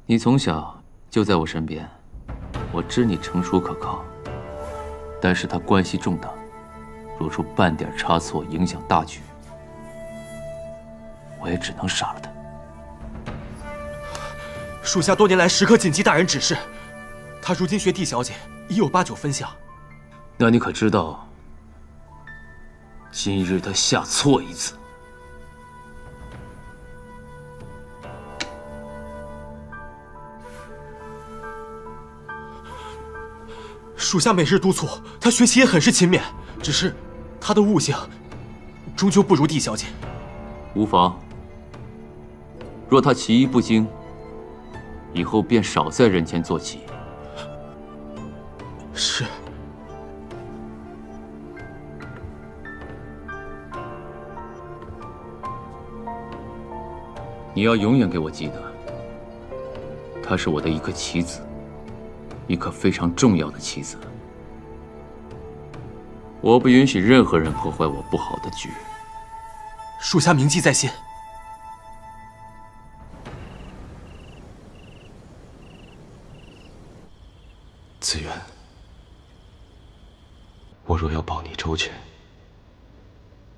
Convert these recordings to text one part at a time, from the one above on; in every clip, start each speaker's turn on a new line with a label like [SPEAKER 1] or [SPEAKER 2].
[SPEAKER 1] 你从小就在我身边，我知你成熟可靠，但是他关系重大，若出半点差错，影响大局，我也只能杀了他。
[SPEAKER 2] 属下多年来时刻谨记大人指示，他如今学帝小姐已有8、9分像。
[SPEAKER 1] 那你可知道，今日他下错一次？
[SPEAKER 2] 属下每日督促他学习也很是勤勉，只是他的悟性终究不如帝小姐。
[SPEAKER 1] 无妨。若他棋艺不精，以后便少在人前做棋。
[SPEAKER 2] 是。
[SPEAKER 1] 你要永远给我记得，她是我的一颗棋子，一颗非常重要的棋子。我不允许任何人破坏我布好的局。
[SPEAKER 2] 属下铭记在心。
[SPEAKER 3] 子渊，我若要保你周全，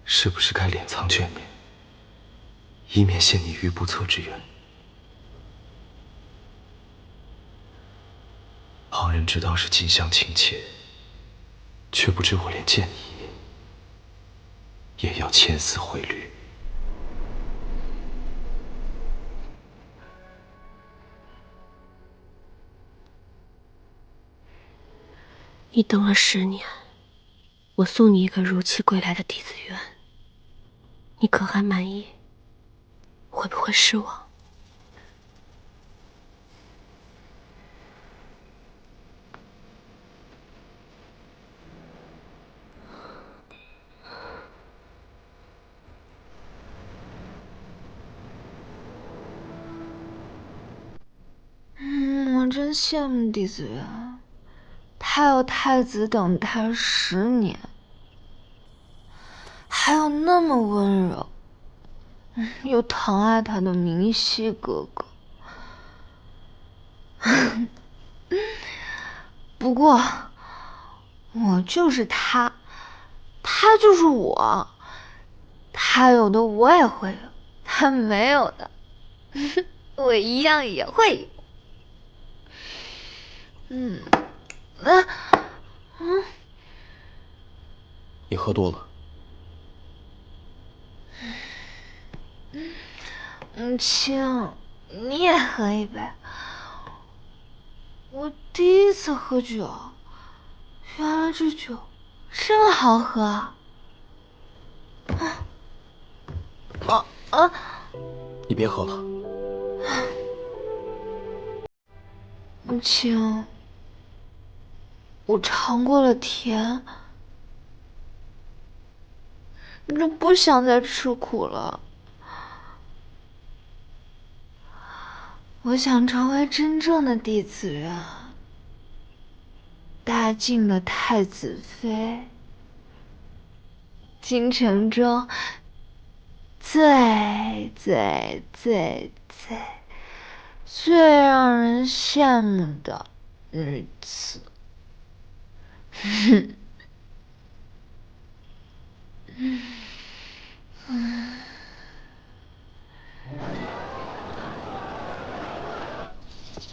[SPEAKER 3] 是不是该敛藏眷恋，以免陷你于不测之冤？旁人知道是近乡情怯，却不知我连见一面也要千丝毁缕。
[SPEAKER 4] 你等了10年，我送你一个如期归来的弟子渊，你可还满意？会不会失望？
[SPEAKER 5] 我真羡慕弟子渊，他有太子等他10年，还有那么温柔，又疼爱他的明熙哥哥。不过，我就是他，他就是我，他有的我也会有，他没有的，我一样也会有。
[SPEAKER 3] 你喝多了。
[SPEAKER 5] 亲，你也喝一杯。我第一次喝酒，原来这酒真好喝。
[SPEAKER 3] 你别喝了。
[SPEAKER 5] 亲，我尝过了甜，就不想再吃苦了。我想成为真正的弟子渊，大晋的太子妃，京城中最让人羡慕的日子。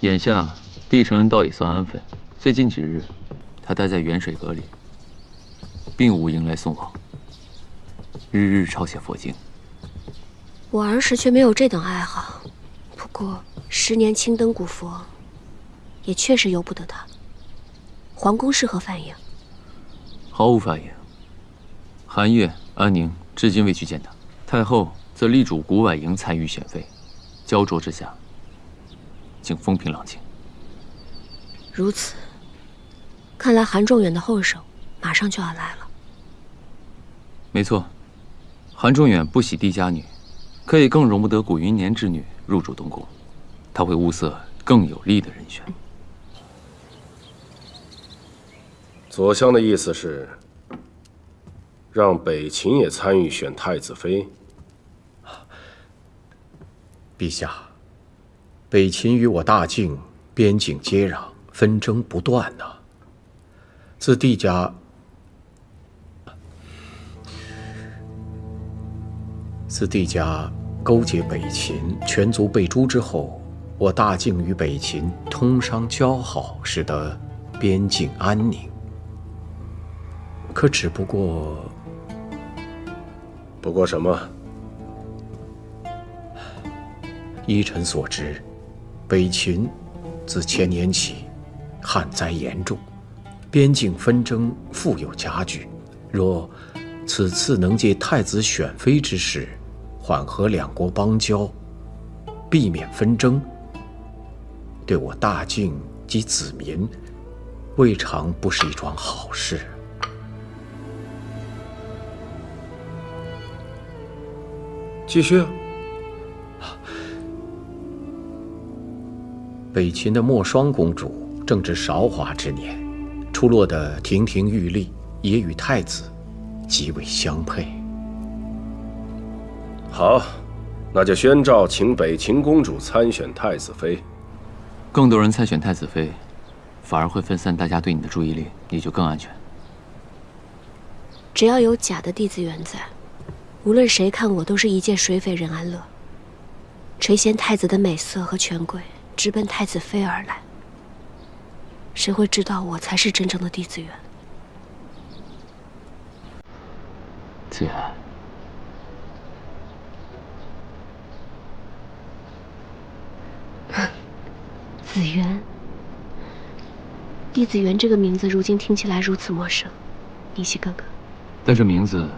[SPEAKER 1] 眼下帝城人倒也算安分，最近几日，他待在远水阁里，并无迎来送往，日日抄写佛经。
[SPEAKER 4] 我儿时却没有这等爱好，不过10年青灯古佛，也确实由不得他。皇宫是何反应？
[SPEAKER 1] 毫无反应。韩月、安宁至今未去见他，太后则力主古婉莹参与选妃，焦灼之下，竟风平浪静。
[SPEAKER 4] 如此，看来韩仲远的后手马上就要来了。
[SPEAKER 1] 没错，韩仲远不喜帝家女，可以更容不得古云年之女入主东宫，他会物色更有利的人选。
[SPEAKER 6] 左相的意思是，让北秦也参与选太子妃。
[SPEAKER 3] 陛下，
[SPEAKER 7] 北秦与我大晋边境接壤，纷争不断呐。自帝家勾结北秦，全族被诛之后，我大晋与北秦通商交好，使得边境安宁。可只不过
[SPEAKER 6] 什么？
[SPEAKER 7] 依臣所知，北秦自前年起旱灾严重，边境纷争复有加剧。若此次能借太子选妃之事，缓和两国邦交，避免纷争，对我大晋及子民，未尝不是一桩好事。
[SPEAKER 6] 继续。
[SPEAKER 7] 北秦的莫双公主正值韶华之年，出落得亭亭玉立，也与太子极为相配。
[SPEAKER 6] 好，那就宣诏请北秦公主参选太子妃。
[SPEAKER 1] 更多人参选太子妃，反而会分散大家对你的注意力，你就更安全。
[SPEAKER 4] 只要有假的弟子缘在，无论谁看我都是一介水匪任安乐。垂涎太子的美色和权贵，直奔太子妃而来。谁会知道我才是真正的弟子缘？
[SPEAKER 1] 子源，
[SPEAKER 4] 子源，弟子源这个名字如今听起来如此陌生，明熙哥哥。
[SPEAKER 1] 但这名字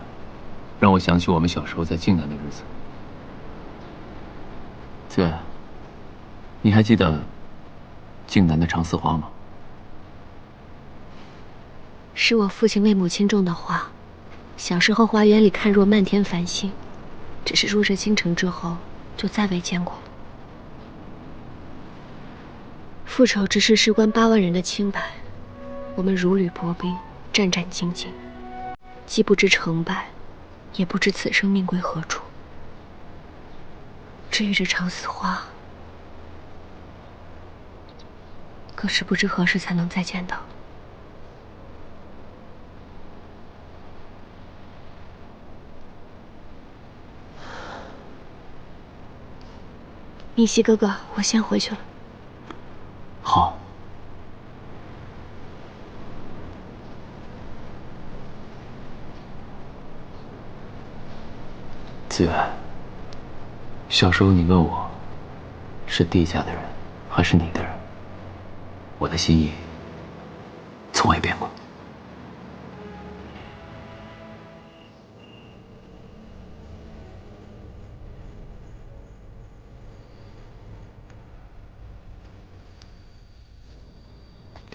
[SPEAKER 1] 让我想起我们小时候在靖南的日子。子源，你还记得靖南的长丝花吗？
[SPEAKER 4] 是我父亲为母亲种的花，小时候花园里看若漫天繁星，只是入这京城之后就再未见过。复仇之师事关8万人的清白，我们如履薄冰，战战兢兢，既不知成败，也不知此生命归何处。至于这长丝花，更是不知何时才能再见到。明熙哥哥，我先回去了。
[SPEAKER 1] 好。子源，小时候你问我，是帝家的人还是你的人，我的心意从未变过。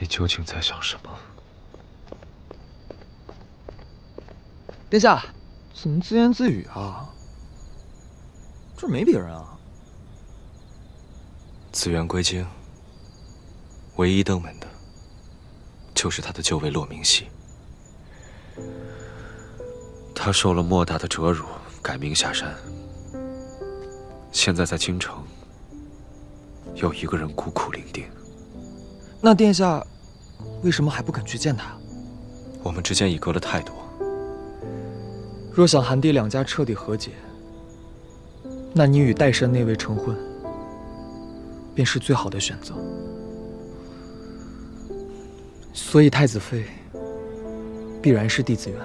[SPEAKER 3] 你究竟在想什么？
[SPEAKER 2] 殿下，怎么自言自语啊？这没别人啊。
[SPEAKER 3] 子源归京，唯一登门的，就是他的旧尉骆明熙。他受了莫大的折辱，改名下山。现在在京城，有一个人孤苦伶仃。
[SPEAKER 2] 那殿下为什么还不肯去见他？
[SPEAKER 3] 我们之间已隔了太多。
[SPEAKER 2] 若想韩帝两家彻底和解，那你与代山那位成婚，便是最好的选择。所以太子妃必然是弟子缘。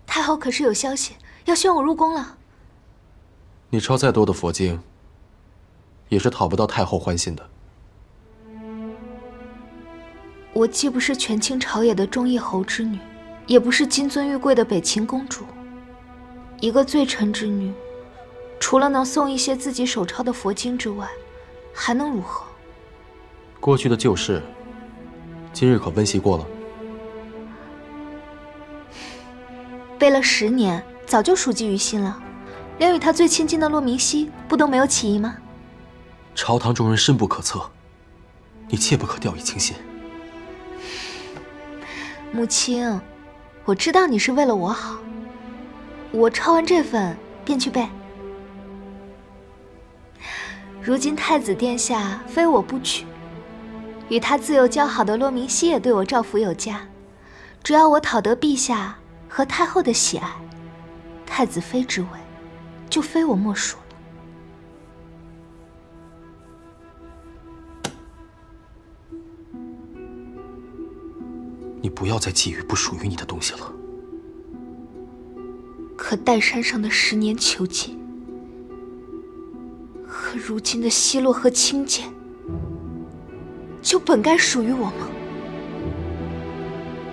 [SPEAKER 5] 太后可是有消息，要宣我入宫了。
[SPEAKER 2] 你抄再多的佛经，也是讨不到太后欢心的。
[SPEAKER 5] 我既不是权倾朝野的忠义侯之女，也不是金尊玉贵的北秦公主。一个罪臣之女，除了能诵一些自己手抄的佛经之外，还能如何？
[SPEAKER 2] 过去的旧事，今日可温习过了？
[SPEAKER 5] 背了10年，早就熟记于心了，连与他最亲近的骆明熙不都没有起疑吗？
[SPEAKER 8] 朝堂中人深不可测，你切不可掉以轻心。
[SPEAKER 5] 母亲，我知道你是为了我好，我抄完这份便去背。如今太子殿下非我不娶，与他自幼交好的骆明熙也对我照拂有加，只要我讨得陛下和太后的喜爱，太子妃之位就非我莫属了。
[SPEAKER 8] 你不要再觊觎不属于你的东西了。
[SPEAKER 5] 可岱山上的10年囚禁，和如今的奚落和轻贱，就本该属于我吗？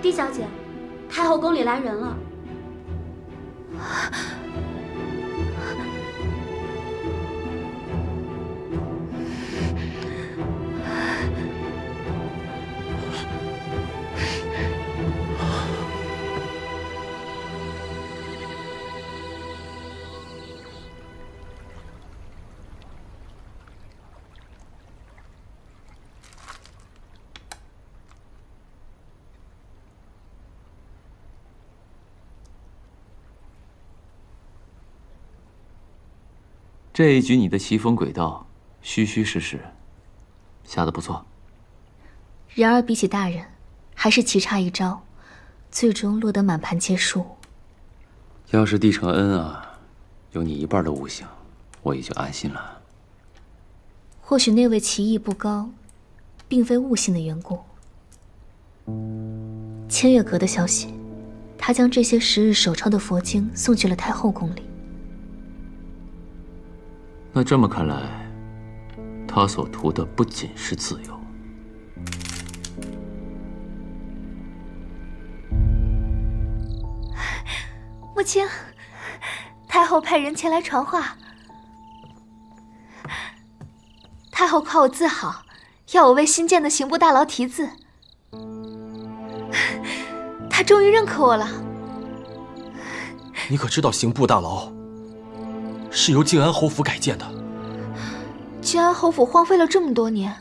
[SPEAKER 9] 狄小姐，太后宫里来人了。
[SPEAKER 1] 这一局你的奇峰诡道，虚虚实实，下得不错。
[SPEAKER 4] 然而比起大人，还是棋差一招，最终落得满盘皆输。
[SPEAKER 1] 要是帝承恩啊，有你1半的悟性，我也就安心了。
[SPEAKER 4] 或许那位棋艺不高，并非悟性的缘故。千月阁的消息，他将这些时日手抄的佛经送去了太后宫里。
[SPEAKER 1] 那这么看来，他所图的不仅是自由。
[SPEAKER 5] 母亲，太后派人前来传话。太后夸我字好，要我为新建的刑部大牢题字。她终于认可我了。
[SPEAKER 8] 你可知道刑部大牢是由靖安侯府改建的？
[SPEAKER 5] 靖安侯府荒废了这么多年，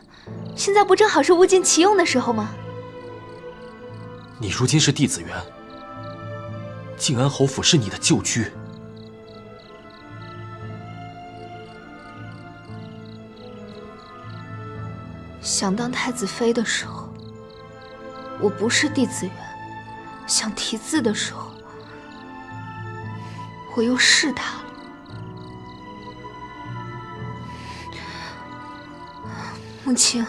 [SPEAKER 5] 现在不正好是物尽其用的时候吗？
[SPEAKER 8] 你如今是弟子园，靖安侯府是你的旧居。
[SPEAKER 5] 想当太子妃的时候，我不是弟子园；想题字的时候，我又是他了。母亲，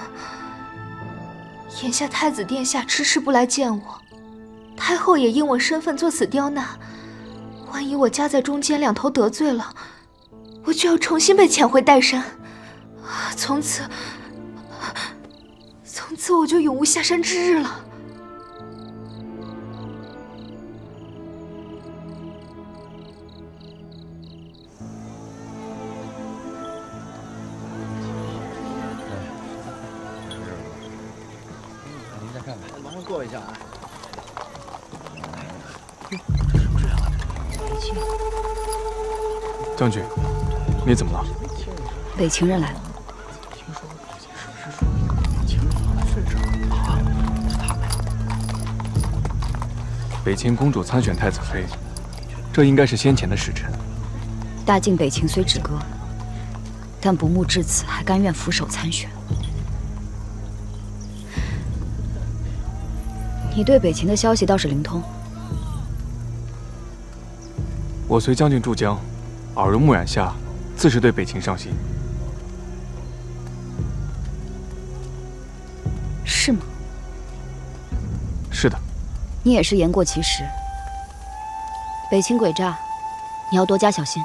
[SPEAKER 5] 眼下太子殿下迟迟不来见我，太后也因我身份作此刁难，万一我夹在中间两头得罪了，我就要重新被遣回岱山，从此我就永无下山之日了。
[SPEAKER 10] 您再看看，马上过一下啊。
[SPEAKER 11] 将军，你怎么了？
[SPEAKER 12] 北秦人来了。
[SPEAKER 11] 北秦公主参选太子妃，这应该是先前的时辰。
[SPEAKER 12] 大晋北秦虽止戈，但不慕至此还甘愿俯首参选。你对北秦的消息倒是灵通。
[SPEAKER 11] 我随将军驻疆，耳濡目染下，自是对北秦上心。
[SPEAKER 12] 是吗？
[SPEAKER 11] 是的。
[SPEAKER 12] 你也是言过其实。北秦诡诈，你要多加小心。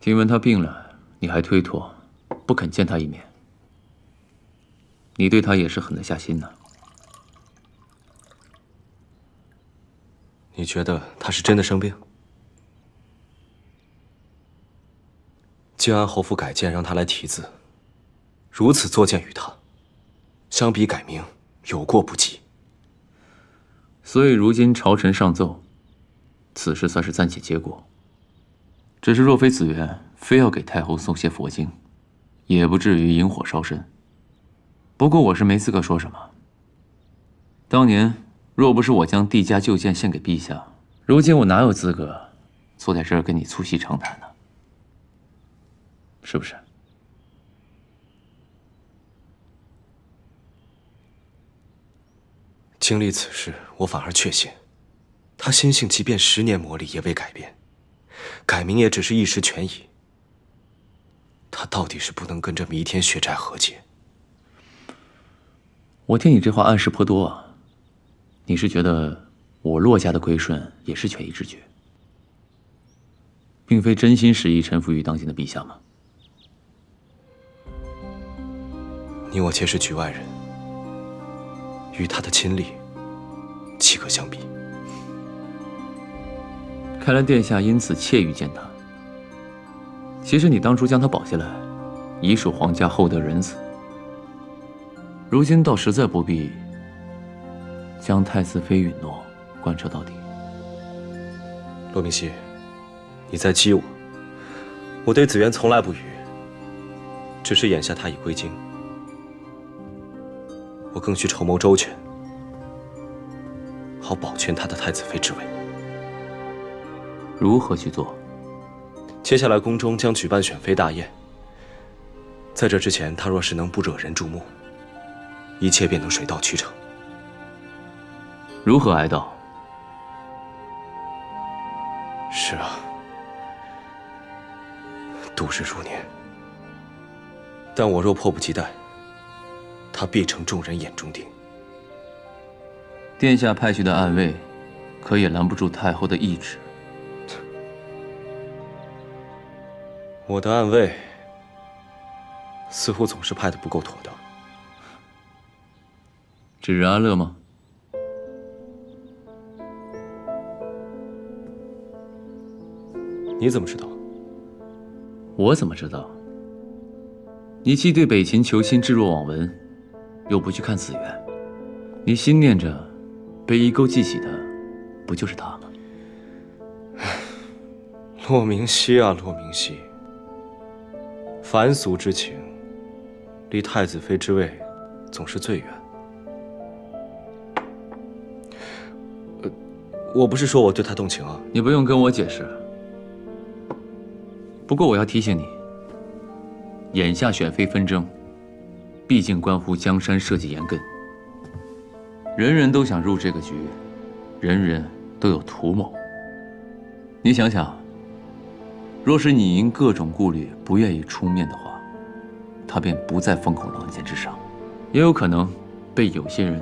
[SPEAKER 1] 听闻他病了，你还推脱，不肯见他一面。你对他也是狠得下心呢。
[SPEAKER 8] 你觉得他是真的生病？靖安侯府改建让他来题字，如此作践于他，
[SPEAKER 3] 相比改名，有过不及。
[SPEAKER 1] 所以如今朝臣上奏，此事算是暂且结果。只是若非子元非要给太后送些佛经，也不至于引火烧身。不过我是没资格说什么。当年若不是我将帝家旧剑献给陛下，如今我哪有资格坐在这儿跟你促膝长谈呢？是不是？
[SPEAKER 3] 经历此事，我反而确信，他心性即便10年磨砺也未改变，改名也只是一时权宜。他到底是不能跟这弥天血债和解。
[SPEAKER 1] 我听你这话暗示颇多啊。你是觉得我骆家的归顺也是权宜之举，并非真心实意臣服于当今的陛下吗？
[SPEAKER 3] 你我皆是局外人，与他的亲历，岂可相比？
[SPEAKER 1] 看来殿下因此怯于见他。其实你当初将他保下来，已属皇家厚德仁慈。如今倒实在不必将太子妃允诺贯彻到底。
[SPEAKER 3] 骆明熙，你在激我。我对子元从来不语，只是眼下他已归京，我更需筹谋周全，好保全他的太子妃之位。
[SPEAKER 1] 如何去做？
[SPEAKER 3] 接下来宫中将举办选妃大宴，在这之前，他若是能不惹人注目，一切便能水到渠成。
[SPEAKER 1] 如何哀悼？
[SPEAKER 3] 是啊，度日如年。但我若迫不及待，他必成众人眼中钉。
[SPEAKER 1] 殿下派去的暗卫，可也拦不住太后的懿旨。
[SPEAKER 3] 我的暗卫，似乎总是派的不够妥当。
[SPEAKER 1] 指安乐吗？
[SPEAKER 3] 你怎么知道？
[SPEAKER 1] 我怎么知道？你既对北秦求亲置若罔闻，又不去看子元，你心念着被一钩记起的，不就是他吗？
[SPEAKER 3] 骆明熙啊，骆明熙，凡俗之情，离太子妃之位总是最远。我不是说我对他动情啊。
[SPEAKER 1] 你不用跟我解释。不过我要提醒你，眼下选妃纷争，毕竟关乎江山社稷严根，人人都想入这个局，人人都有图谋。你想想，若是你因各种顾虑不愿意出面的话，他便不在风口浪尖之上，也有可能被有些人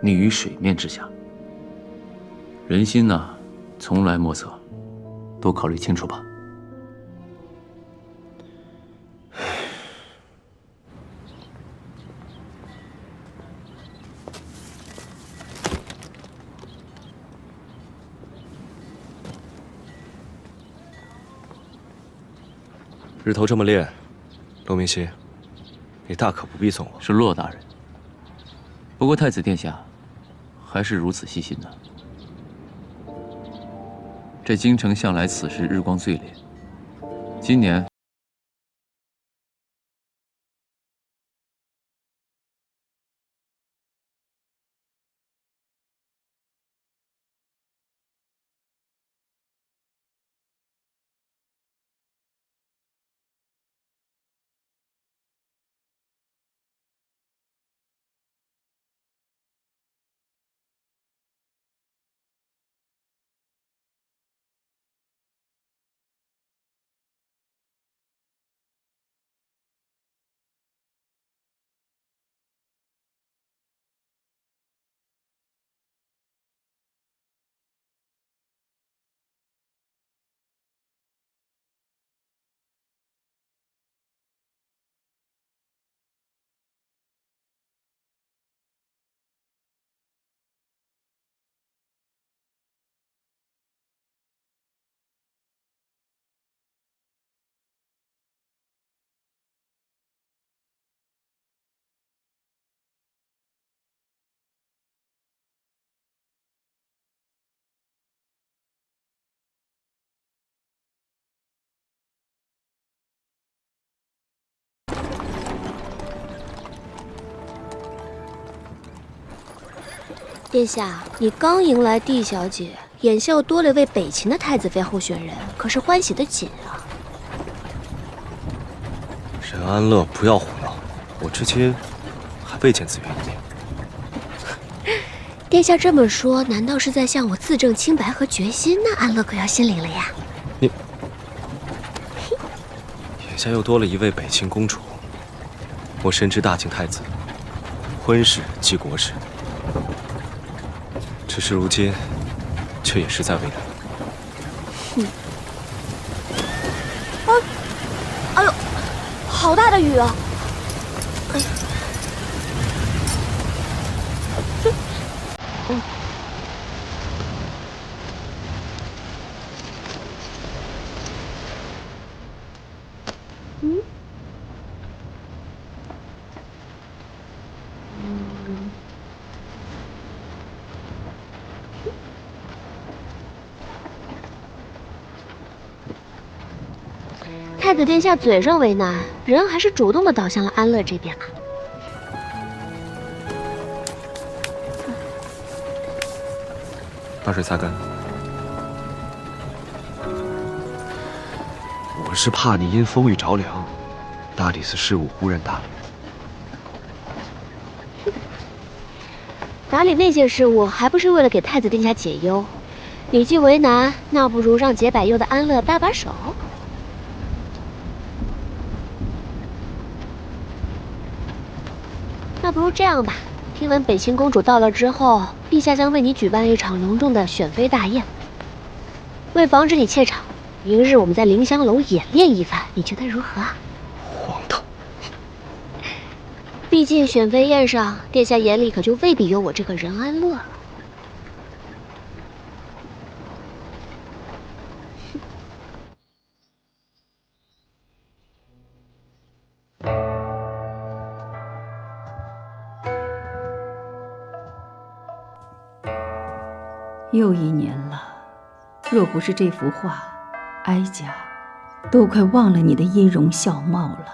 [SPEAKER 1] 溺于水面之下。人心呐，从来莫测，多考虑清楚吧。
[SPEAKER 3] 日头这么烈，骆明熙，你大可不必送我。
[SPEAKER 1] 是骆大人。不过太子殿下还是如此细心的。这京城向来此时日光最烈，今年
[SPEAKER 4] 殿下，你刚迎来帝小姐，眼下又多了一位北秦的太子妃候选人，可是欢喜的紧啊！
[SPEAKER 3] 任安乐，不要胡闹，我至今还未见紫渊一面。
[SPEAKER 4] 殿下这么说，难道是在向我自证清白和决心？那安乐可要心领了呀！
[SPEAKER 3] 你，眼下又多了一位北秦公主，我深知大秦太子，婚事即国事。只是如今，却也实在为难。
[SPEAKER 4] 哎呦，好大的雨啊！哎呀，太子殿下嘴上为难，人还是主动的倒向了安乐这边啊。
[SPEAKER 3] 把水擦干。我是怕你因风雨着凉，大理寺事务无人打理。
[SPEAKER 4] 打理那些事务，还不是为了给太子殿下解忧？你既为难，那不如让解百忧的安乐搭把手。那不如这样吧，听闻北秦公主到了之后，陛下将为你举办一场隆重的选妃大宴。为防止你怯场，明日我们在凌香楼演练一番，你觉得如何啊？
[SPEAKER 3] 荒唐！
[SPEAKER 4] 毕竟选妃宴上，殿下眼里可就未必有我这个任安乐了。
[SPEAKER 13] 又一年了，若不是这幅画，哀家都快忘了你的音容笑貌了。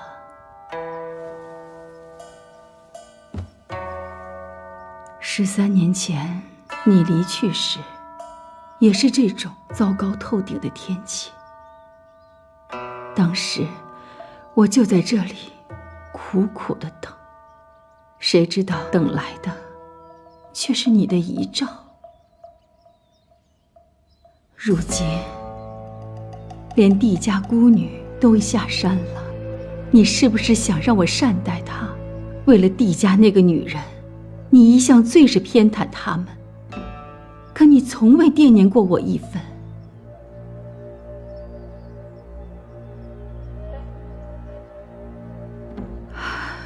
[SPEAKER 13] 13年前你离去时，也是这种糟糕透顶的天气。当时我就在这里苦苦的等，谁知道等来的却是你的遗照。如今，连帝家孤女都下山了，你是不是想让我善待她？为了帝家那个女人，你一向最是偏袒他们，可你从未惦念过我一分。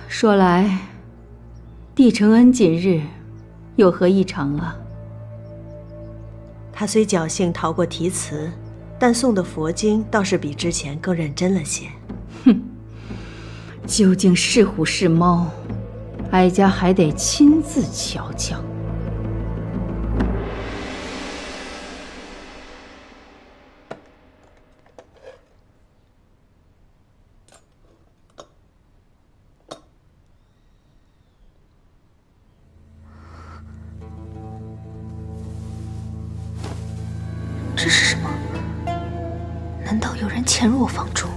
[SPEAKER 13] 说来，帝承恩今日有何异常啊？
[SPEAKER 14] 他虽侥幸逃过题词，但诵的佛经倒是比之前更认真了些。
[SPEAKER 13] 哼，究竟是虎是猫，哀家还得亲自瞧瞧。
[SPEAKER 5] 这是什么？难道有人潜入我房中？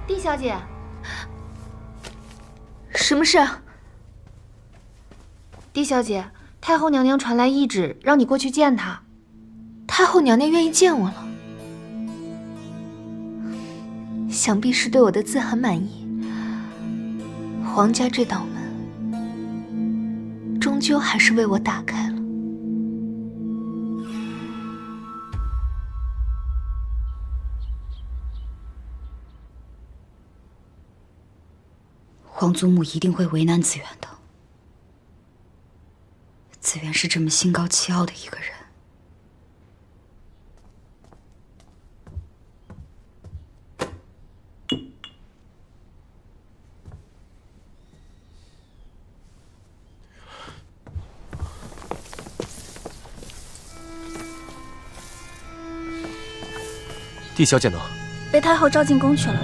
[SPEAKER 15] 帝小姐，
[SPEAKER 5] 什么事？
[SPEAKER 15] 帝小姐，太后娘娘传来懿旨，让你过去见她。
[SPEAKER 5] 太后娘娘愿意见我了，想必是对我的字很满意。皇家这道门，终究还是为我打开了。
[SPEAKER 12] 皇祖母一定会为难紫渊的。紫渊是这么心高气傲的一个人。
[SPEAKER 8] 帝小姐呢？
[SPEAKER 9] 被太后召进宫去了。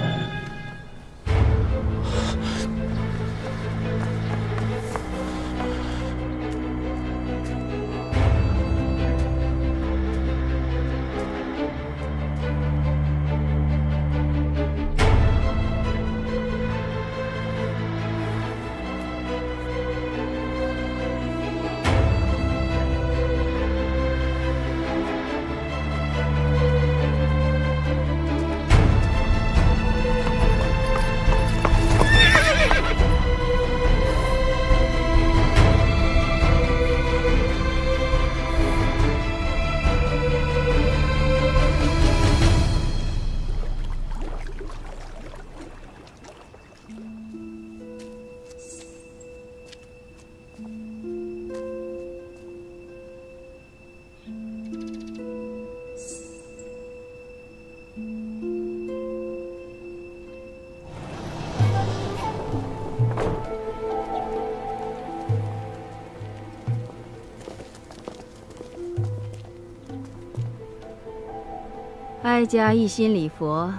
[SPEAKER 13] 哀家一心礼佛，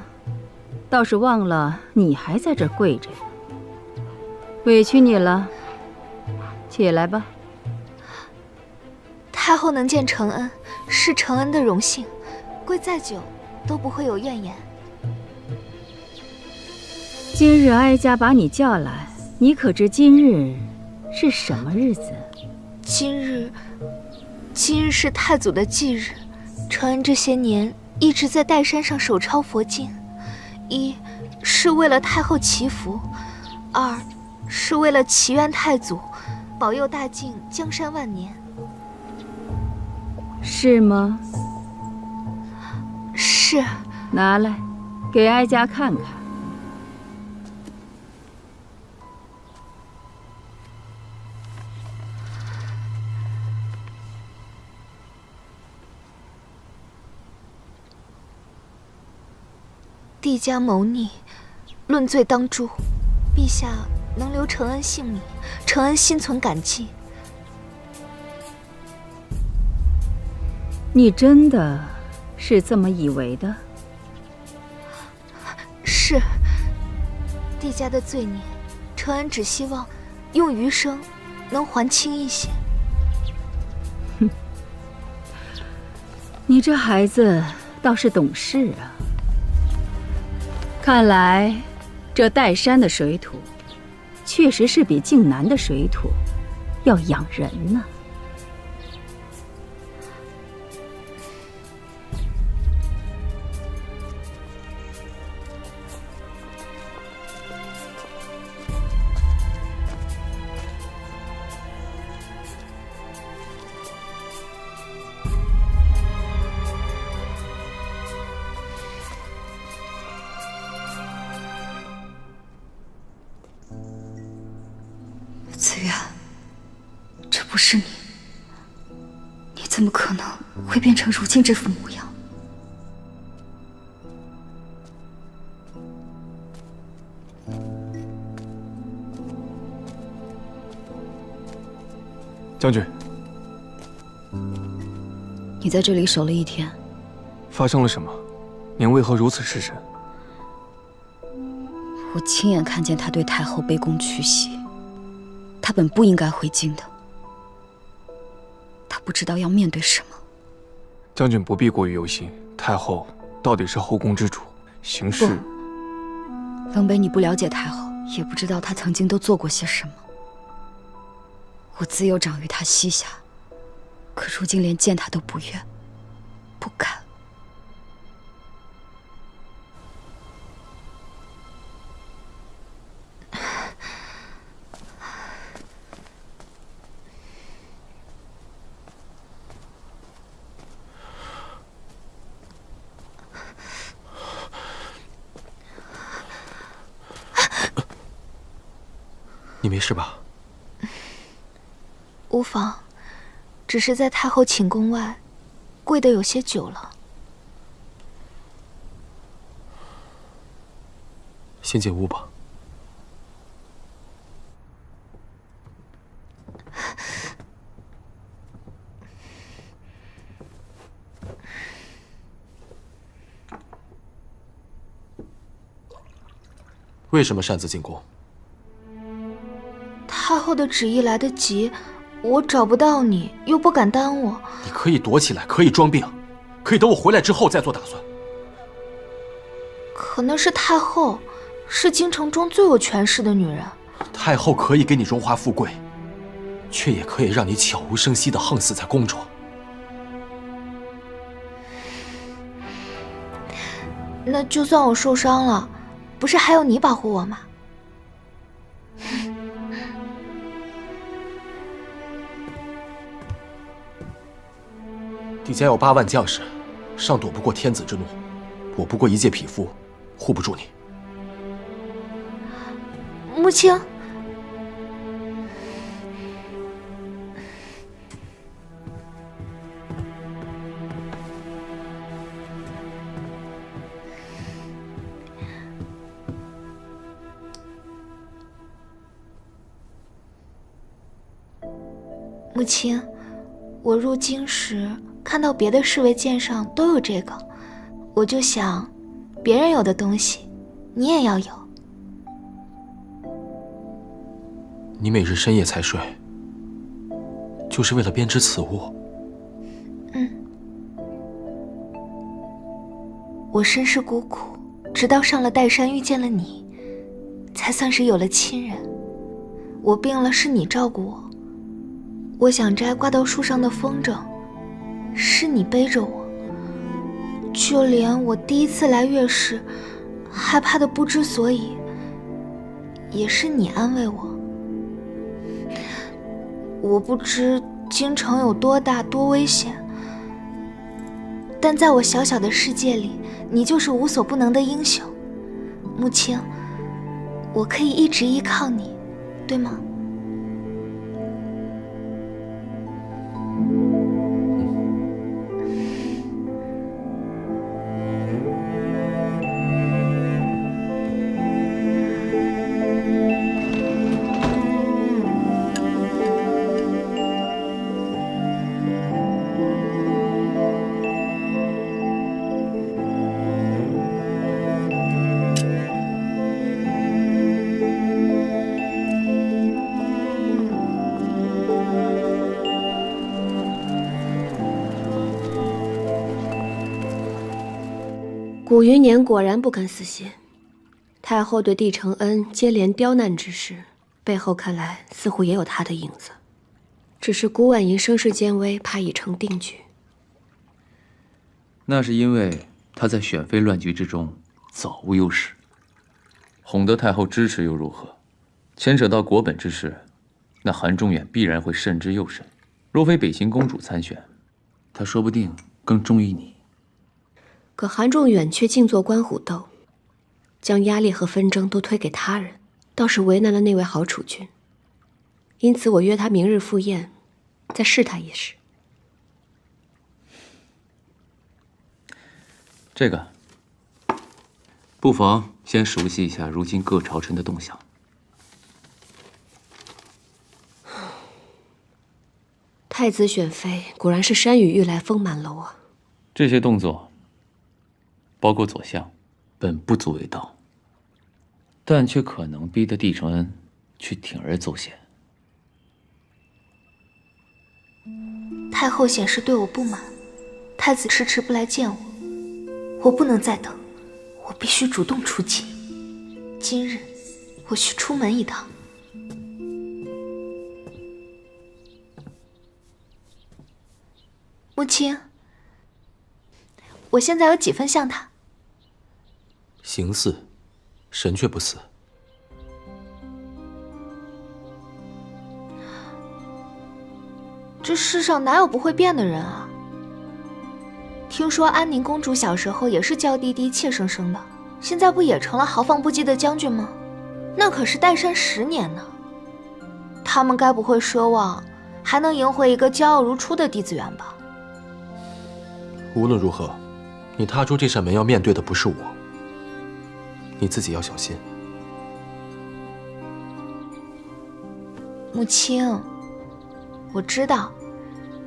[SPEAKER 13] 倒是忘了你还在这跪着呢，委屈你了。起来吧。
[SPEAKER 5] 太后能见承恩，是承恩的荣幸，跪再久都不会有怨言。
[SPEAKER 13] 今日哀家把你叫来，你可知今日是什么日子？
[SPEAKER 5] 今日是太祖的忌日。承恩这些年一直在岱山上手抄佛经，一是为了太后祈福，二是为了祈愿太祖保佑大晋江山万年。
[SPEAKER 13] 是吗？
[SPEAKER 5] 是。
[SPEAKER 13] 拿来，给哀家看看。
[SPEAKER 5] 帝家谋逆，论罪当诛。陛下能留承恩性命，承恩心存感激。
[SPEAKER 13] 你真的是这么以为的？
[SPEAKER 5] 是。帝家的罪孽，承恩只希望用余生能还清一些。
[SPEAKER 13] 哼，你这孩子倒是懂事啊。看来，这岱山的水土，确实是比靖南的水土要养人呢。
[SPEAKER 15] 子渊，这不是你，你怎么可能会变成如今这副模样？
[SPEAKER 11] 将军，
[SPEAKER 12] 你在这里守了一天，
[SPEAKER 11] 发生了什么？您为何如此失神？
[SPEAKER 12] 我亲眼看见他对太后卑躬屈膝。他本不应该回京的，他不知道要面对什么。
[SPEAKER 11] 将军不必过于忧心，太后到底是后宫之主，行事……
[SPEAKER 12] 冷北，你不了解太后，也不知道她曾经都做过些什么。我自幼长于她膝下，可如今连见她都不愿，不敢。
[SPEAKER 8] 你没事吧？
[SPEAKER 5] 无妨，只是在太后寝宫外跪得有些久了。
[SPEAKER 8] 先进屋吧。为什么擅自进宫？
[SPEAKER 5] 太后的旨意来得急，我找不到你，又不敢耽误。
[SPEAKER 8] 你可以躲起来，可以装病，可以等我回来之后再做打算。
[SPEAKER 5] 可那是太后，是京城中最有权势的女人。
[SPEAKER 8] 太后可以给你荣华富贵，却也可以让你悄无声息地横死在宫中。
[SPEAKER 5] 那就算我受伤了，不是还有你保护我吗？
[SPEAKER 8] 帝家有8万将士，尚躲不过天子之怒，我不过一介匹夫，护不住你。
[SPEAKER 5] 母亲，母亲，我入京时看到别的侍卫剑上都有这个，我就想，别人有的东西，你也要有。
[SPEAKER 8] 你每日深夜才睡，就是为了编织此物？
[SPEAKER 5] 我身世孤苦，直到上了岱山遇见了你，才算是有了亲人。我病了是你照顾我，我想摘挂到树上的风筝，是你背着我。就连我第一次来月氏，害怕的不知所以，也是你安慰我。我不知京城有多大多危险，但在我小小的世界里，你就是无所不能的英雄。穆青，我可以一直依靠你，对吗？
[SPEAKER 4] 古余年果然不肯死心，太后对帝承恩接连刁难之事，背后看来似乎也有他的影子。只是古婉莹声势渐微，怕已成定局。
[SPEAKER 1] 那是因为他在选妃乱局之中早无优势，哄得太后支持又如何？牵扯到国本之事，那韩仲远必然会慎之又慎。若非北秦公主参选，他说不定更忠于你。
[SPEAKER 4] 可韩仲远却净做官虎斗，将压力和纷争都推给他人，倒是为难了那位好储君。因此我约他明日赴宴，再试他一试。
[SPEAKER 1] 这个不妨先熟悉一下如今各朝臣的动向。
[SPEAKER 4] 太子选妃果然是山雨欲来风满楼啊！
[SPEAKER 1] 这些动作，包括左相，本不足为道，但却可能逼得帝承恩去铤而走险。
[SPEAKER 5] 太后显示对我不满，太子迟迟不来见我，我不能再等，我必须主动出击。今日我需出门一趟。穆青，我现在有几分像他？
[SPEAKER 8] 形似，神却不似。
[SPEAKER 5] 这世上哪有不会变的人啊？听说安宁公主小时候也是娇滴滴、怯生生的，现在不也成了豪放不羁的将军吗？那可是岱山10年呢。他们该不会奢望还能赢回一个骄傲如初的嫡子园吧？
[SPEAKER 8] 无论如何，你踏出这扇门要面对的不是我，你自己要小心。
[SPEAKER 5] 穆青，我知道，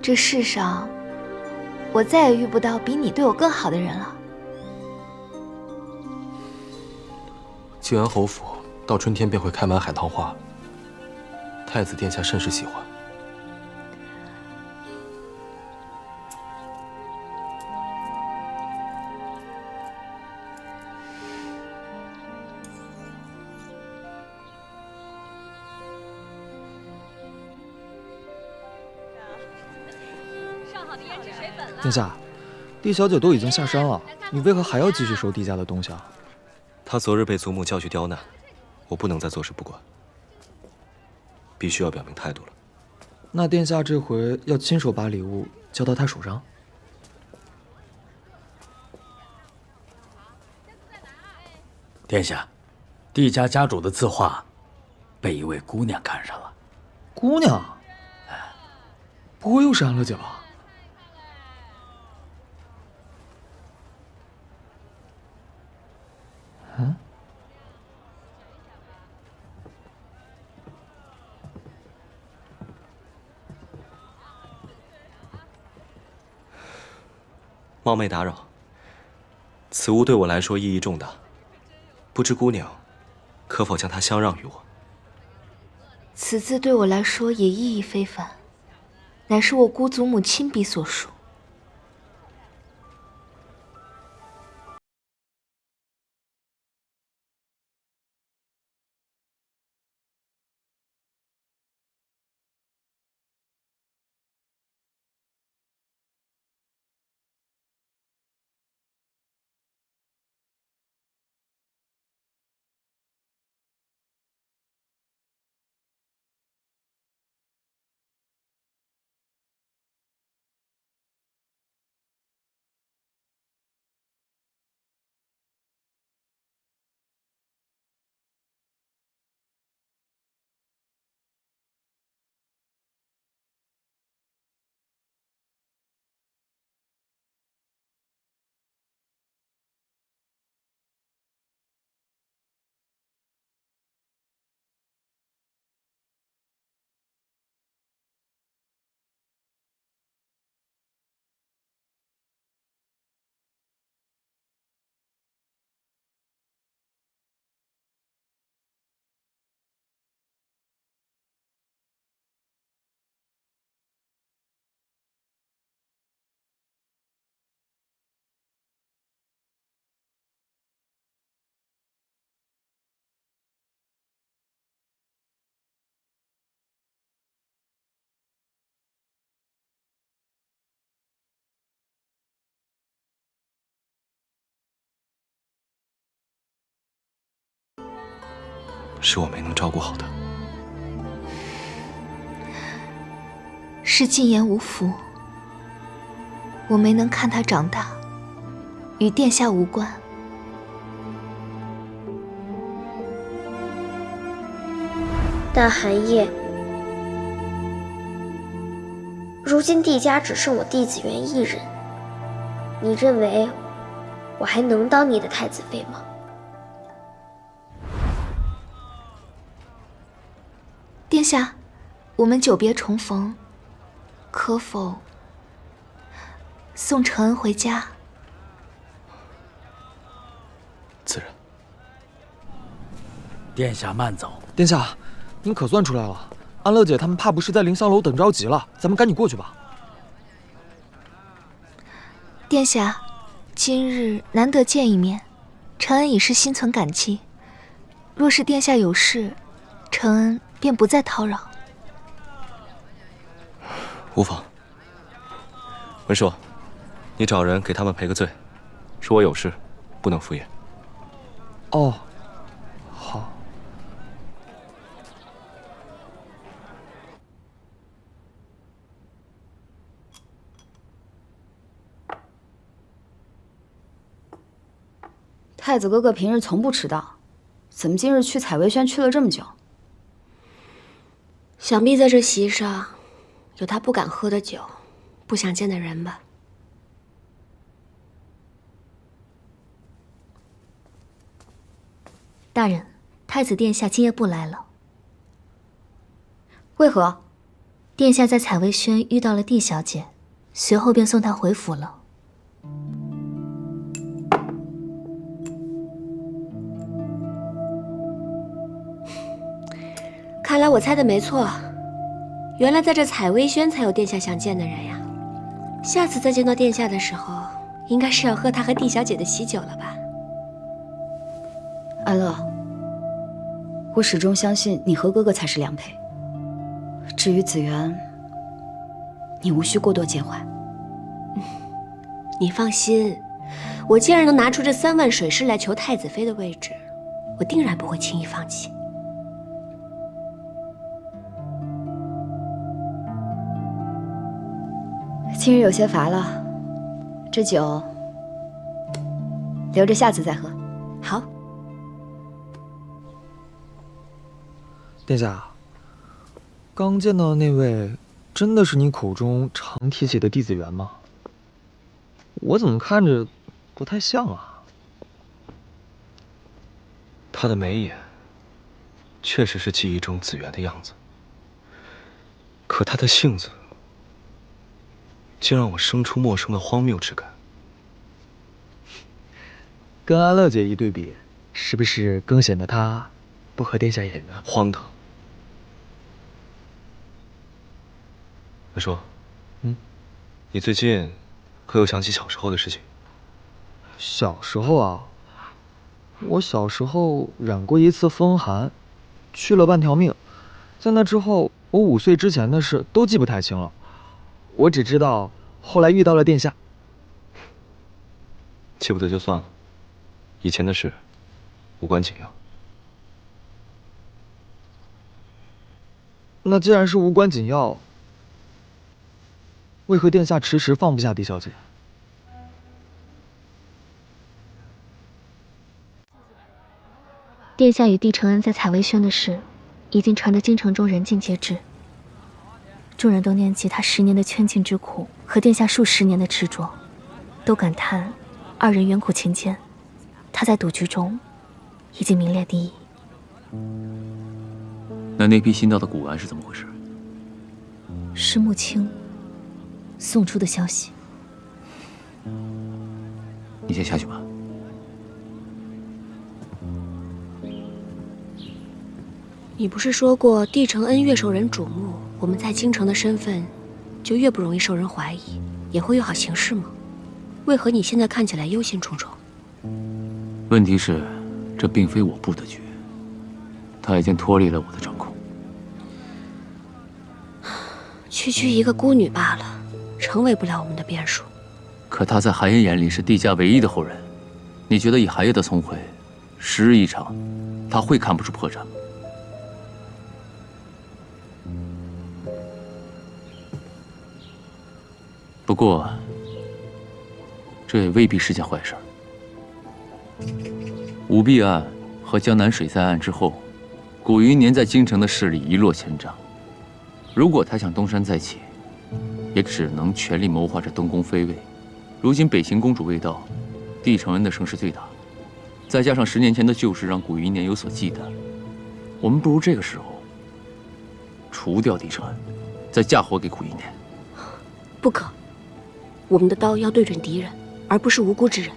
[SPEAKER 5] 这世上我再也遇不到比你对我更好的人了。
[SPEAKER 8] 靖安侯府到春天便会开满海棠花，太子殿下甚是喜欢。
[SPEAKER 2] 殿下，帝小姐都已经下山了，你为何还要继续收帝家的东西啊？
[SPEAKER 3] 她昨日被祖母叫去刁难，我不能再坐视不管，必须要表明态度了。
[SPEAKER 2] 那殿下这回要亲手把礼物交到她手上？
[SPEAKER 10] 殿下，帝家家主的字画被一位姑娘看上了。
[SPEAKER 2] 姑娘？不会又是安乐姐吧？嗯？
[SPEAKER 3] 冒昧打扰，此物对我来说意义重大，不知姑娘可否将它相让于我？
[SPEAKER 5] 此字对我来说也意义非凡，乃是我姑祖母亲笔所书。
[SPEAKER 3] 是我没能照顾好的。
[SPEAKER 5] 是禁言无福，我没能看他长大，与殿下无关。
[SPEAKER 16] 但寒夜，如今帝家只剩我弟子园一人，你认为我还能当你的太子妃吗？
[SPEAKER 5] 殿下，我们久别重逢，可否送承恩回家？
[SPEAKER 3] 自然。
[SPEAKER 10] 殿下慢走。
[SPEAKER 2] 殿下，您可算出来了。安乐姐他们怕不是在凌香楼等着急了，咱们赶紧过去吧。
[SPEAKER 5] 殿下，今日难得见一面，承恩已是心存感激。若是殿下有事，承恩便不再叨扰。
[SPEAKER 3] 无妨。文硕，你找人给他们赔个罪，说我有事，不能赴宴。
[SPEAKER 2] 哦，好。
[SPEAKER 12] 太子哥哥平日从不迟到，怎么今日去采薇轩去了这么久？
[SPEAKER 4] 想必在这席上有他不敢喝的酒，不想见的人吧。
[SPEAKER 9] 大人，太子殿下今夜不来了。
[SPEAKER 12] 为何？
[SPEAKER 9] 殿下在采薇轩遇到了帝小姐，随后便送她回府了。
[SPEAKER 4] 看来我猜的没错，原来在这采薇轩才有殿下想见的人呀。下次再见到殿下的时候，应该是要喝他和帝小姐的喜酒了吧？
[SPEAKER 12] 安乐，我始终相信你和哥哥才是良配。至于紫园，你无需过多介怀。
[SPEAKER 4] 你放心，我既然能拿出这3万水师来求太子妃的位置，我定然不会轻易放弃。
[SPEAKER 12] 今日有些乏了，这酒留着下次再喝。
[SPEAKER 4] 好。
[SPEAKER 2] 殿下，刚见到的那位，真的是你口中常提起的帝子园吗？我怎么看着不太像啊？
[SPEAKER 3] 他的眉眼确实是记忆中紫园的样子，可他的性子竟让我生出陌生的荒谬之感。
[SPEAKER 2] 跟安乐姐一对比，是不是更显得她不合殿下眼缘？
[SPEAKER 3] 荒唐。再说，你最近可有想起小时候的事情？
[SPEAKER 2] 小时候啊，我小时候染过一次风寒，去了半条命。在那之后，我5岁之前的事都记不太清了，我只知道后来遇到了殿下。
[SPEAKER 3] 记不得就算了，以前的事无关紧要。
[SPEAKER 2] 那既然是无关紧要，为何殿下迟迟放不下狄小姐？
[SPEAKER 9] 殿下与帝承恩在采薇轩的事，已经传得京城中人尽皆知。众人都念及他10年的圈禁之苦和殿下数10年的执着，都感叹2人缘苦情坚。他在赌局中已经名列第一。
[SPEAKER 1] 那批新到的古玩是怎么回事？
[SPEAKER 9] 是穆青送出的消息。
[SPEAKER 1] 你先下去吧。
[SPEAKER 4] 你不是说过帝承恩越受人瞩目，我们在京城的身份就越不容易受人怀疑，也会越好行事吗？为何你现在看起来忧心忡忡？
[SPEAKER 1] 问题是，这并非我布的局，他已经脱离了我的掌控。
[SPEAKER 4] 区一个孤女罢了，成为不了我们的变数。
[SPEAKER 1] 可他在寒夜眼里是帝家唯一的后人，你觉得以寒夜的聪慧，10日一场，他会看不出破绽吗？不过，这也未必是件坏事。舞弊案和江南水灾案之后，古余年在京城的势力一落千丈。如果他想东山再起，也只能全力谋划着东宫妃位。如今北秦公主未到，帝承恩的声势最大，再加上10年前的旧事让古余年有所忌惮，我们不如这个时候除掉帝承恩，再嫁祸给古余年。
[SPEAKER 4] 不可。我们的刀要对准敌人，而不是无辜之人。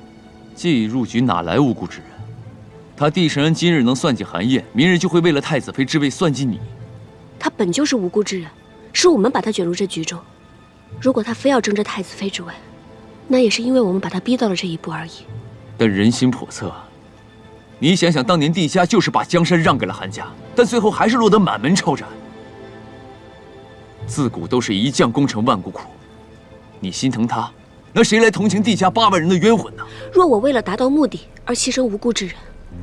[SPEAKER 1] 既已入局，哪来无辜之人？他帝承恩今日能算计寒夜，明日就会为了太子妃之位算计你。
[SPEAKER 4] 他本就是无辜之人，是我们把他卷入这局中。如果他非要争这太子妃之位，那也是因为我们把他逼到了这一步而已。
[SPEAKER 1] 但人心叵测，你想想，当年帝家就是把江山让给了韩家，但最后还是落得满门抄斩。自古都是一将功成万骨苦。你心疼他，那谁来同情帝家8万人的冤魂呢？
[SPEAKER 4] 若我为了达到目的而牺牲无辜之人，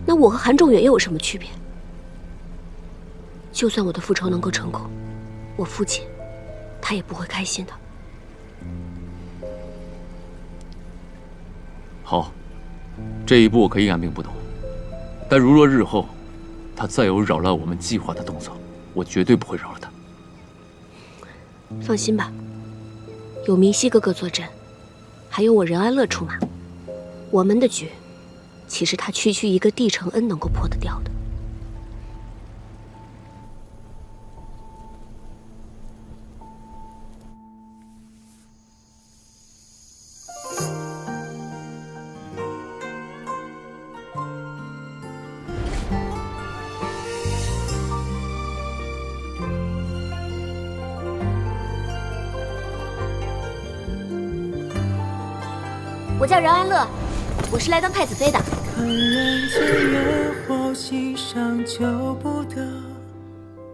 [SPEAKER 4] 那我和韩仲远又有什么区别？就算我的复仇能够成功，我父亲他也不会开心的。
[SPEAKER 1] 好，这一步我可以按兵不动，但如若日后他再有扰乱我们计划的动作，我绝对不会饶了他。
[SPEAKER 4] 放心吧。有明熙哥哥坐镇，还有我任安乐出马，我们的局，岂是他区一个帝承恩能够破得掉的？我叫任安乐，我是来当太子妃的。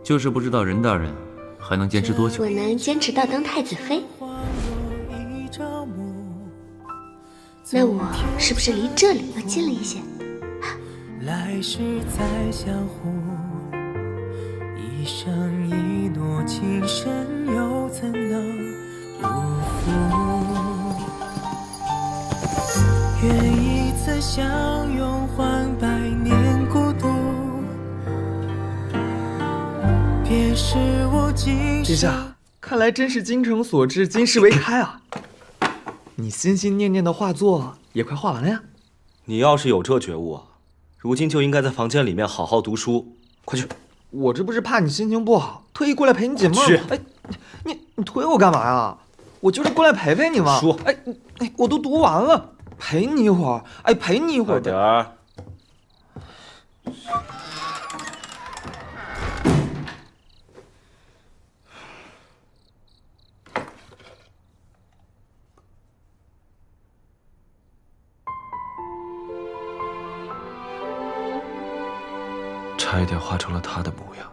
[SPEAKER 1] 就是不知道任大人还能坚持多久。
[SPEAKER 4] 我能坚持到当太子妃，那我是不是离这里又近了一些？来世再相互，一生一诺情深，又怎能如负？愿一次相拥换100年孤独。别是我今
[SPEAKER 2] 殿下，看来真是京城所致，今世为开啊！你心心念念的画作也快画完了呀。
[SPEAKER 3] 你要是有这觉悟啊，如今就应该在房间里面好好读书。快去！
[SPEAKER 2] 我这不是怕你心情不好，特意过来陪你解闷。
[SPEAKER 3] 去！
[SPEAKER 2] 哎，你推我干嘛呀？我就是过来陪陪你嘛。
[SPEAKER 3] 书，
[SPEAKER 2] 哎，我都读完了。陪你一会儿，哎，陪你一会儿。
[SPEAKER 6] 快点儿。
[SPEAKER 3] 差一点画成了他的模样，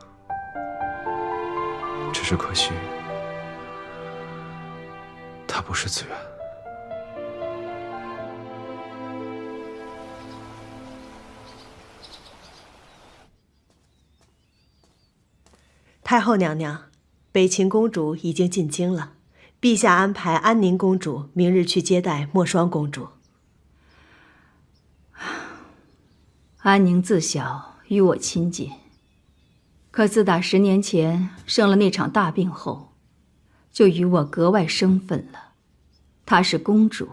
[SPEAKER 3] 只是可惜，他不是子源。
[SPEAKER 14] 太后娘娘，北秦公主已经进京了，陛下安排安宁公主明日去接待莫双公主。
[SPEAKER 13] 安宁自小与我亲近，可自打10年前生了那场大病后，就与我格外生分了。她是公主，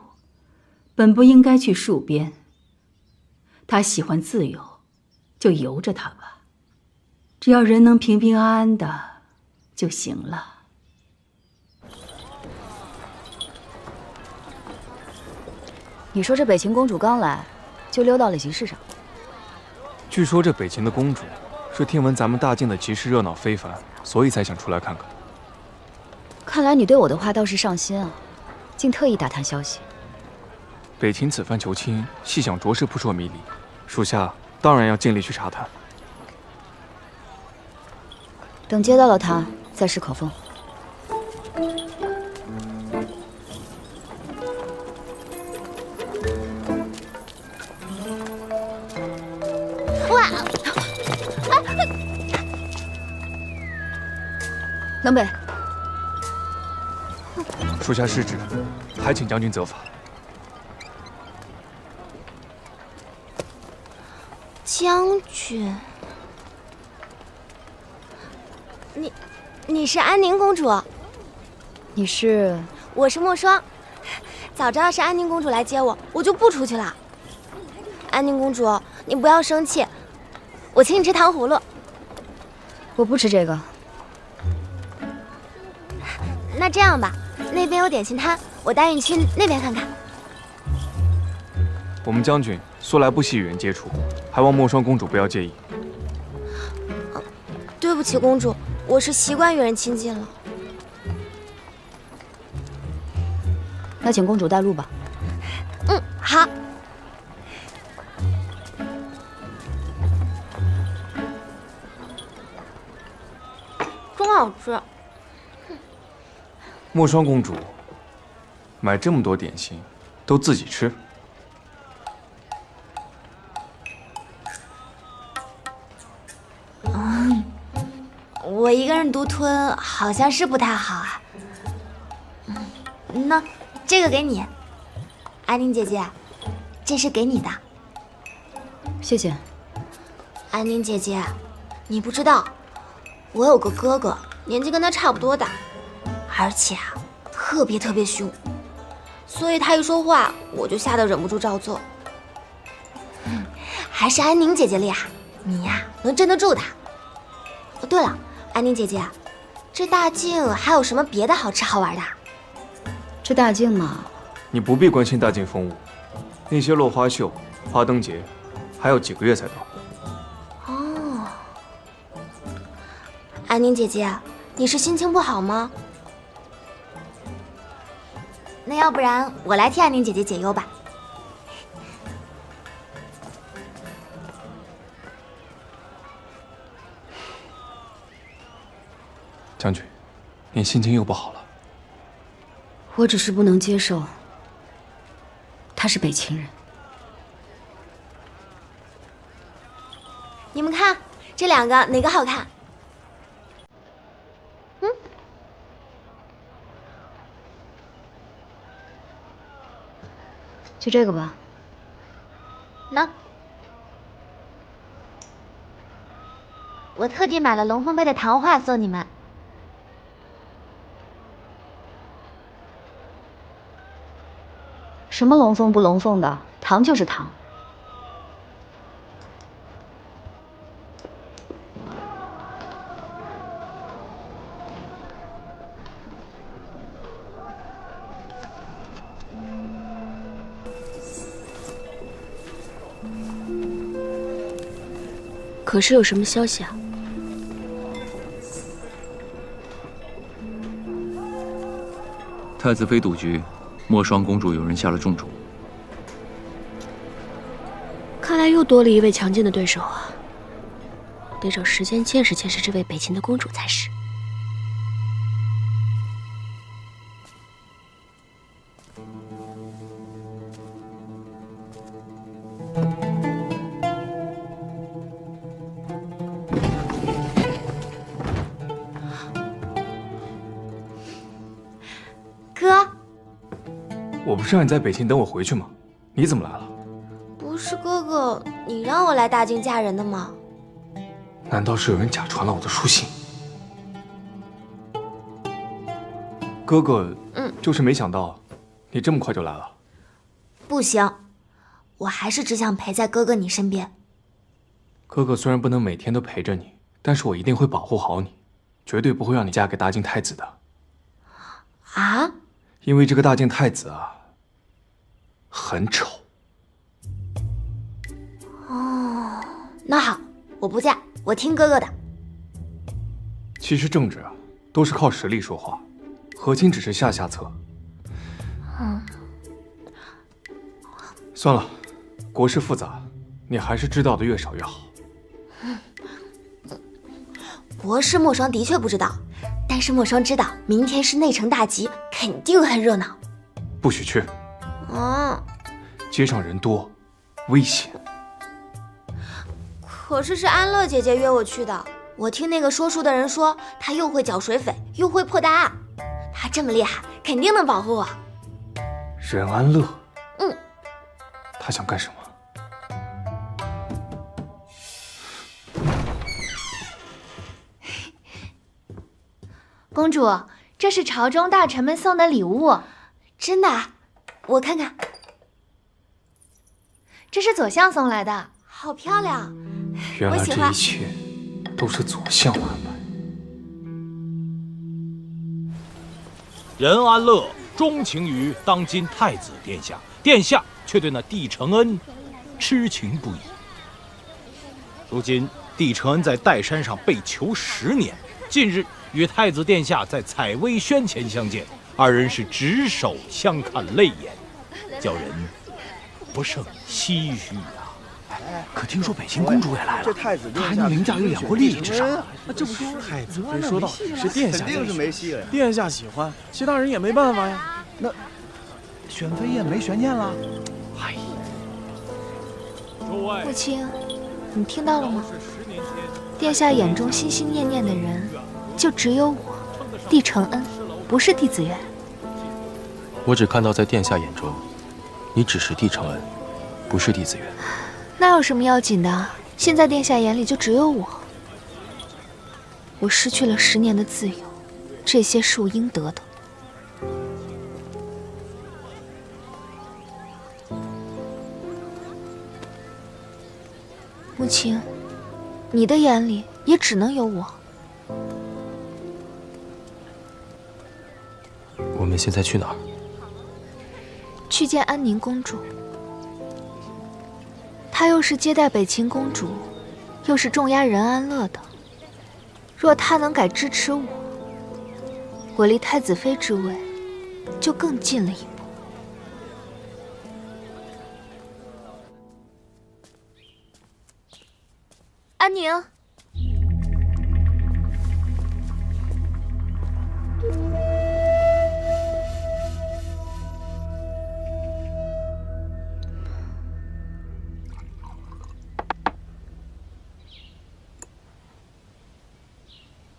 [SPEAKER 13] 本不应该去戍边。她喜欢自由，就由着她吧。只要人能平平安安的就行了。
[SPEAKER 12] 你说这北秦公主刚来，就溜到了集市上？
[SPEAKER 11] 据说这北秦的公主是听闻咱们大境的集市热闹非凡，所以才想出来看看。
[SPEAKER 12] 看来你对我的话倒是上心啊，竟特意打探消息。
[SPEAKER 11] 北秦此番求亲，细想着实扑朔迷离，属下当然要尽力去查探。
[SPEAKER 12] 等接到了他，再试口风。
[SPEAKER 16] 哇！
[SPEAKER 12] 冷北，
[SPEAKER 11] 属下失职，还请将军责罚。
[SPEAKER 16] 将军。你是安宁公主？
[SPEAKER 12] 你是？
[SPEAKER 16] 我是莫双。早知道是安宁公主来接我，我就不出去了。安宁公主，你不要生气，我请你吃糖葫芦。
[SPEAKER 12] 我不吃这个。
[SPEAKER 16] 那这样吧，那边有点心摊，我带你去那边看看。
[SPEAKER 11] 我们将军素来不喜与人接触，还望莫双公主不要介意。
[SPEAKER 16] 对不起，公主，我是习惯与人亲近了。
[SPEAKER 12] 那请公主带路吧。
[SPEAKER 16] 嗯，好。真好吃。
[SPEAKER 11] 莫双公主买这么多点心，都自己吃？
[SPEAKER 16] 我一个人独吞好像是不太好啊。那这个给你，安宁姐姐，这是给你的。
[SPEAKER 12] 谢谢。
[SPEAKER 16] 安宁姐姐，你不知道，我有个哥哥，年纪跟他差不多大，而且啊，特别凶，所以他一说话，我就吓得忍不住照做。还是安宁姐姐厉害，你呀能镇得住他。哦，对了。安宁姐姐，这大境还有什么别的好吃好玩的？
[SPEAKER 12] 这大境嘛，
[SPEAKER 11] 你不必关心大境风物，那些落花秀、花灯节，还有几个月才到。
[SPEAKER 16] 哦，安宁姐姐，你是心情不好吗？那要不然我来替安宁姐姐解忧吧。
[SPEAKER 11] 将军，您心情又不好了。
[SPEAKER 12] 我只是不能接受，他是北秦人。
[SPEAKER 16] 你们看，这两个哪个好看？嗯，
[SPEAKER 12] 就这个吧。
[SPEAKER 16] 那我特地买了龙凤杯的糖画送你们。
[SPEAKER 12] 什么龙凤不龙凤的，糖就是糖。
[SPEAKER 4] 可是有什么消息啊？
[SPEAKER 1] 太子妃赌局，莫霜公主有人下了重注。
[SPEAKER 4] 看来又多了一位强劲的对手啊！得找时间见识见识这位北秦的公主才是。
[SPEAKER 16] 哥，
[SPEAKER 11] 我不是让你在北秦等我回去吗？你怎么来了？
[SPEAKER 16] 不是哥哥，你让我来大境嫁人的吗？
[SPEAKER 11] 难道是有人假传了我的书信？哥哥，就是没想到你这么快就来了。
[SPEAKER 16] 不行，我还是只想陪在哥哥你身边。
[SPEAKER 11] 哥哥虽然不能每天都陪着你，但是我一定会保护好你，绝对不会让你嫁给大境太子的。
[SPEAKER 16] 啊？
[SPEAKER 11] 因为这个大境太子啊，很丑。
[SPEAKER 16] 哦，那好，我不嫁，我听哥哥的。
[SPEAKER 11] 其实政治啊，都是靠实力说话，和亲只是下策。算了，国事复杂，你还是知道的越少越好。
[SPEAKER 16] 国事莫霜的确不知道，但是莫霜知道明天是内城大集，肯定很热闹。
[SPEAKER 11] 不许去。街上人多，危险。
[SPEAKER 16] 可是是安乐姐姐约我去的，我听那个说书的人说，她又会剿水匪，又会破大案，她这么厉害，肯定能保护我。
[SPEAKER 11] 任安乐？他想干什么？
[SPEAKER 5] 公主，这是朝中大臣们送的礼物。
[SPEAKER 16] 真的？我看看。
[SPEAKER 5] 这是左相送来的，
[SPEAKER 16] 好漂亮。
[SPEAKER 11] 原来这一切都是左相安排。
[SPEAKER 17] 任安乐钟情于当今太子殿下，殿下却对那帝承恩痴情不已。如今帝承恩在岱山上被囚10年，近日与太子殿下在采薇轩前相见，二人是执手相看泪眼，叫人不胜唏嘘啊。
[SPEAKER 10] 可听说北秦公主也来了，
[SPEAKER 18] 这太子
[SPEAKER 10] 她还能凌驾于2国利益之上。
[SPEAKER 18] 这不说太子妃说到底是殿下肯定是没戏了呀。殿下喜欢，其他人也没办法呀。那选妃宴没悬念了。
[SPEAKER 17] 哎，
[SPEAKER 5] 父亲，你听到了吗？殿下眼中心心念念的人，就只有我，帝承恩，不是帝子元。
[SPEAKER 8] 我只看到在殿下眼中，你只是帝承恩，不是帝子元。
[SPEAKER 5] 那有什么要紧的？现在殿下眼里就只有我。我失去了10年的自由，这些是我应得的。母亲，你的眼里也只能有我。
[SPEAKER 8] 我们现在去哪儿？
[SPEAKER 5] 去见安宁公主。她又是接待北秦公主，又是重压任安乐的。若她能改支持我，我离太子妃之位就更近了一步。安宁，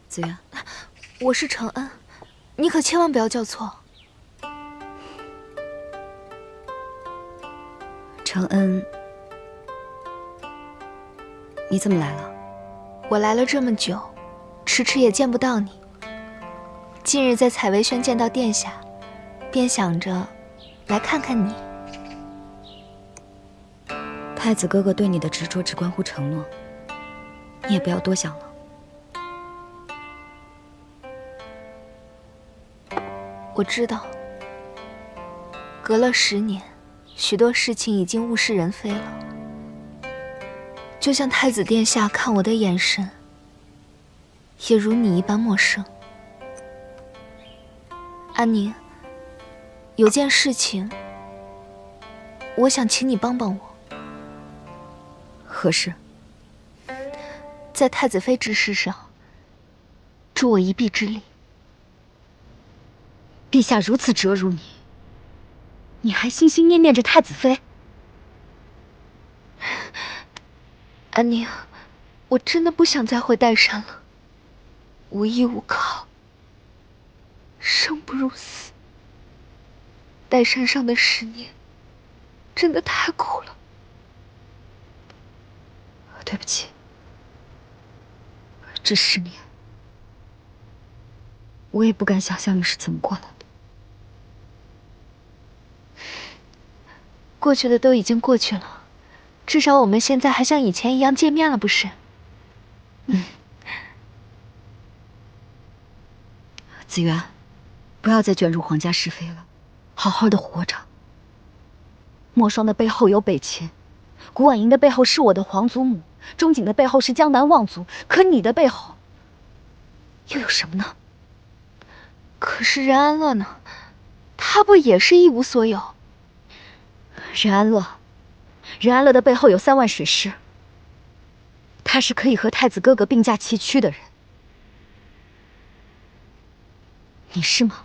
[SPEAKER 12] 子元，
[SPEAKER 5] 我是承恩，你可千万不要叫错。
[SPEAKER 12] 承恩，你怎么来了？
[SPEAKER 5] 我来了这么久，迟迟也见不到你。近日在采薇轩见到殿下，便想着来看看你。
[SPEAKER 12] 太子哥哥对你的执着只关乎承诺，你也不要多想了。
[SPEAKER 5] 我知道，隔了10年，许多事情已经物是人非了。
[SPEAKER 4] 就像太子殿下看我的眼神，也如你一般陌生。安宁，有件事情，我想请你帮帮我。
[SPEAKER 12] 何事？
[SPEAKER 4] 在太子妃之事上，助我一臂之力。
[SPEAKER 12] 陛下如此折辱你，你还心心念念着太子妃？
[SPEAKER 4] 安宁，我真的不想再回岱山了，无依无靠，生不如死。岱山上的10年，真的太苦了。
[SPEAKER 12] 对不起，这10年，我也不敢想象你是怎么过来的。
[SPEAKER 4] 过去的都已经过去了，至少我们现在还像以前一样见面了，不是？
[SPEAKER 12] 紫渊，不要再卷入皇家是非了，好好的活着。莫霜的背后有北秦，古婉莹的背后是我的皇祖母，钟景的背后是江南望族，可你的背后又有什么呢？
[SPEAKER 4] 可是任安乐呢？他不也是一无所有？
[SPEAKER 12] 任安乐的背后有3万水师，他是可以和太子哥哥并驾齐驱的人。你是吗？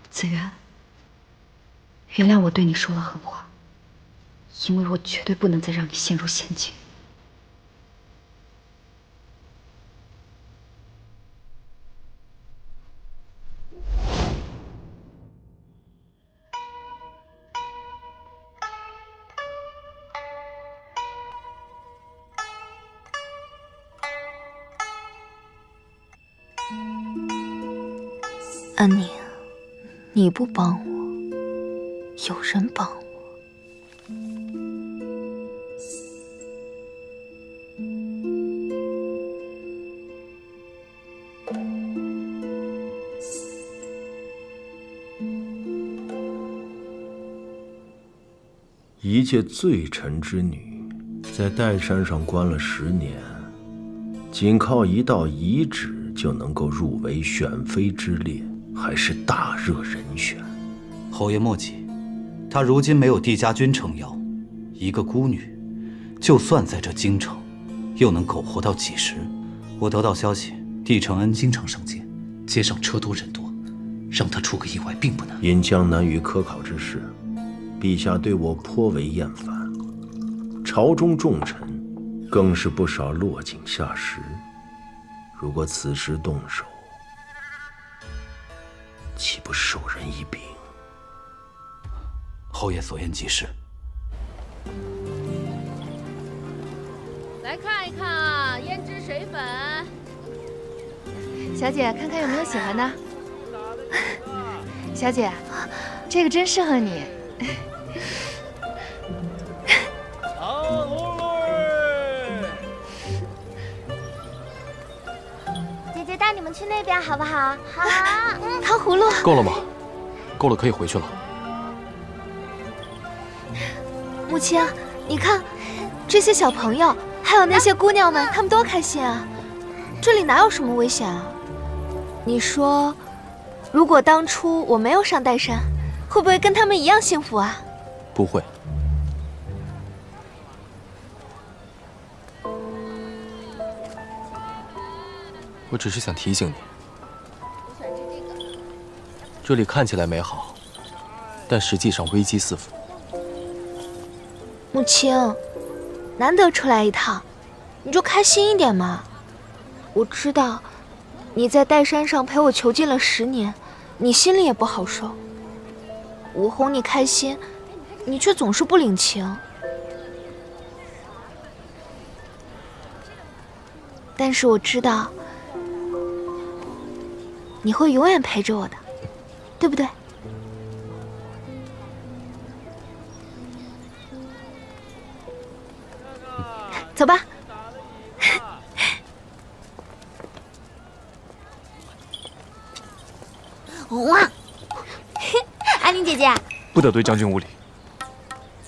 [SPEAKER 12] 紫渊，原谅我对你说了狠话，因为我绝对不能再让你陷入陷阱。
[SPEAKER 4] 安宁，你不帮我，有人帮我。
[SPEAKER 19] 一介罪臣之女，在岱山上关了10年，仅靠一道遗旨就能够入围选妃之列，还是大热人选。
[SPEAKER 20] 侯爷莫急，她如今没有帝家军撑腰，一个孤女，就算在这京城，又能苟活到几时？我得到消息，帝承恩经常上街，街上车多人多，让她出个意外并不难。
[SPEAKER 19] 因江南与科考之事，陛下对我颇为厌烦，朝中重臣更是不少落井下石。如果此时动手，岂不授人以柄？
[SPEAKER 20] 侯爷所言极是。
[SPEAKER 21] 来看一看啊，胭脂水粉。
[SPEAKER 4] 小姐，看看有没有喜欢的。小姐，这个真适合你。
[SPEAKER 16] 姐姐带你们去那边好不好？好。
[SPEAKER 4] 糖葫芦。
[SPEAKER 8] 够了吗？够了，可以回去了。
[SPEAKER 4] 母亲，你看，这些小朋友，还有那些姑娘们，他们多开心啊！这里哪有什么危险啊？你说，如果当初我没有上岱山，会不会跟他们一样幸福啊？
[SPEAKER 8] 不会。我只是想提醒你，这里看起来美好，但实际上危机四伏。
[SPEAKER 4] 母亲，难得出来一趟，你就开心一点嘛。我知道，你在岱山上陪我囚禁了10年，你心里也不好受。我哄你开心，你却总是不领情。但是我知道，
[SPEAKER 16] 你会永远陪着我的，对不对？走吧。哇，安宁姐姐，
[SPEAKER 11] 不得对将军无礼。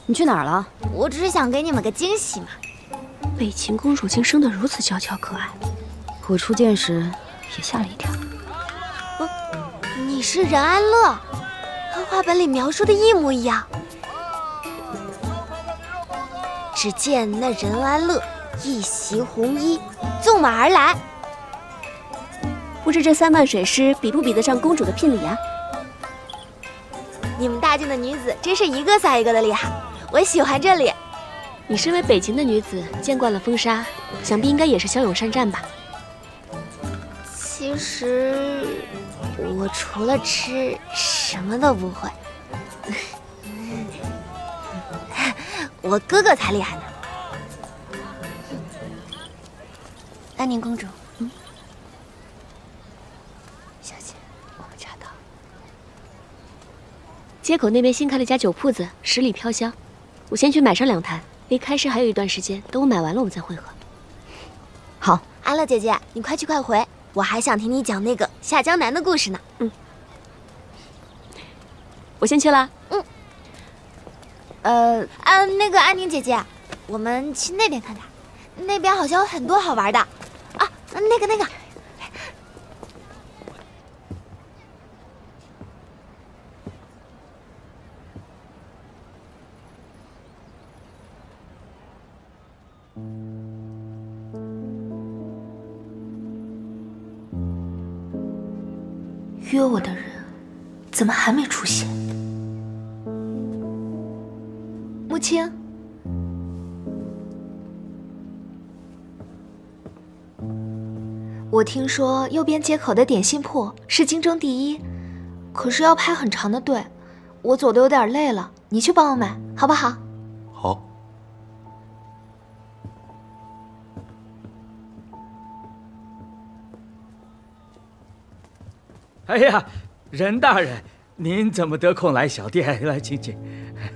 [SPEAKER 12] 你去哪儿了？
[SPEAKER 16] 我只是想给你们个惊喜嘛。
[SPEAKER 4] 北秦公主竟生得如此娇俏可爱，
[SPEAKER 12] 我初见时也吓了一跳。
[SPEAKER 16] 你是任安乐，和画本里描述的一模一样。只见那任安乐一袭红衣，纵马而来。
[SPEAKER 4] 不知这3万水师比不比得上公主的聘礼啊？
[SPEAKER 16] 你们大晋的女子真是一个赛一个的厉害，我喜欢这里。
[SPEAKER 4] 你身为北秦的女子，见惯了风沙，想必应该也是骁勇善战吧？
[SPEAKER 16] 其实我除了吃什么都不会。我哥哥才厉害呢。安宁公主，小姐，我们茶到。
[SPEAKER 4] 街口那边新开了家酒铺子，十里飘香，我先去买上2坛，离开时还有一段时间，等我买完了我们再会合。
[SPEAKER 12] 好，
[SPEAKER 16] 安乐姐姐，你快去快回，我还想听你讲那个下江南的故事呢。
[SPEAKER 4] 我先去了。
[SPEAKER 16] 那个安宁姐姐，我们去那边看看，那边好像有很多好玩的。啊，那个。
[SPEAKER 5] 约我的人怎么还没出现？穆青，我听说右边街口的点心铺是京中第一，可是要排很长的队，我走的有点累了，你去帮我买好不好？
[SPEAKER 8] 好。
[SPEAKER 10] 哎呀，任大人，您怎么得空来小店？来，请。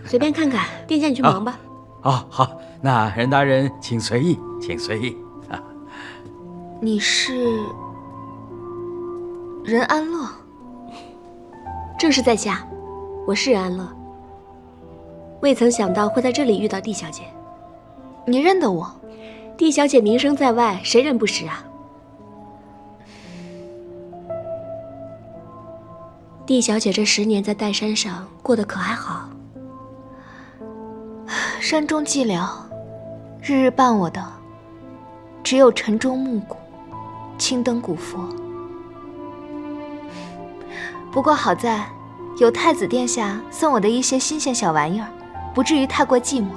[SPEAKER 4] 随便看看，店家你去忙吧。
[SPEAKER 10] 好，那任大人请随意，请随意。
[SPEAKER 5] 你是任安乐？
[SPEAKER 4] 正是在下，我是任安乐。未曾想到会在这里遇到帝小姐。
[SPEAKER 5] 你认得我？
[SPEAKER 4] 帝小姐名声在外，谁人不识啊？帝小姐这10年在岱山上过得可还好？
[SPEAKER 5] 山中寂寥，日日伴我的只有晨钟暮鼓、青灯古佛。不过好在有太子殿下送我的一些新鲜小玩意儿，不至于太过寂寞。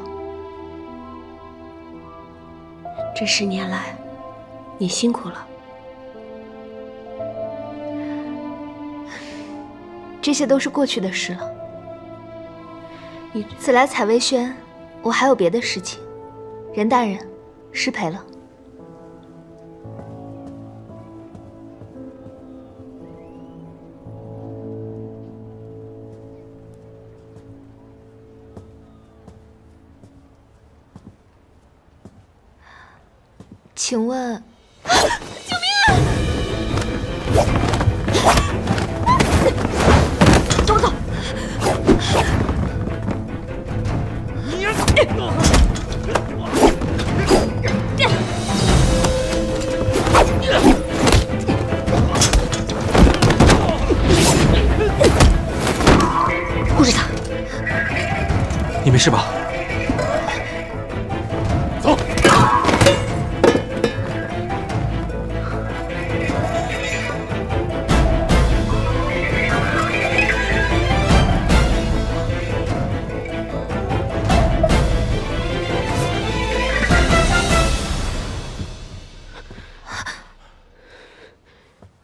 [SPEAKER 4] 这10年来，你辛苦了。
[SPEAKER 5] 这些都是过去的事了。此来采薇轩，我还有别的事情。任大人，失陪了。请问，
[SPEAKER 16] 救命啊！
[SPEAKER 5] 走！
[SPEAKER 8] 护着他。你没事吧？走。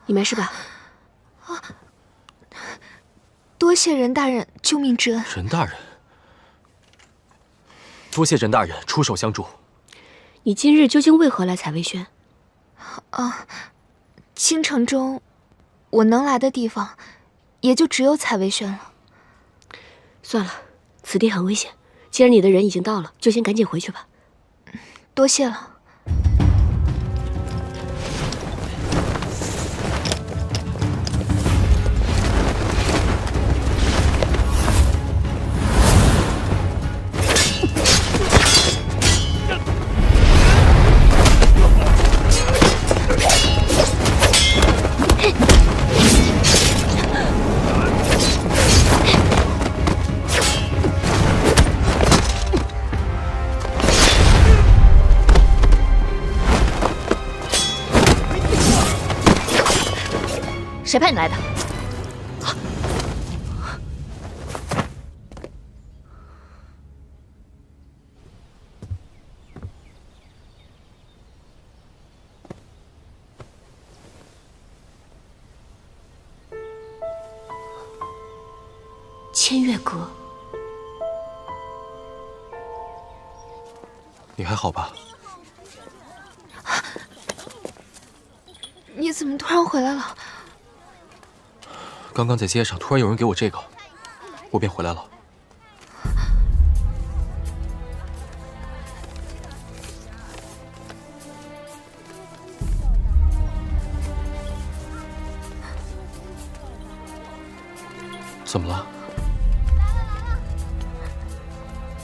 [SPEAKER 4] 你没事吧？
[SPEAKER 5] 多谢任大人救命之恩。
[SPEAKER 8] 任大人，多谢任大人出手相助。
[SPEAKER 4] 你今日究竟为何来采薇轩？
[SPEAKER 5] 京城中我能来的地方，也就只有采薇轩了。
[SPEAKER 4] 算了，此地很危险。既然你的人已经到了，就先赶紧回去吧。
[SPEAKER 5] 多谢了。
[SPEAKER 15] 谁派你来的？
[SPEAKER 4] 千月阁，
[SPEAKER 8] 你还好吧？
[SPEAKER 5] 你怎么突然回来了？
[SPEAKER 8] 刚刚在街上突然有人给我这个，我便回来了。怎么了？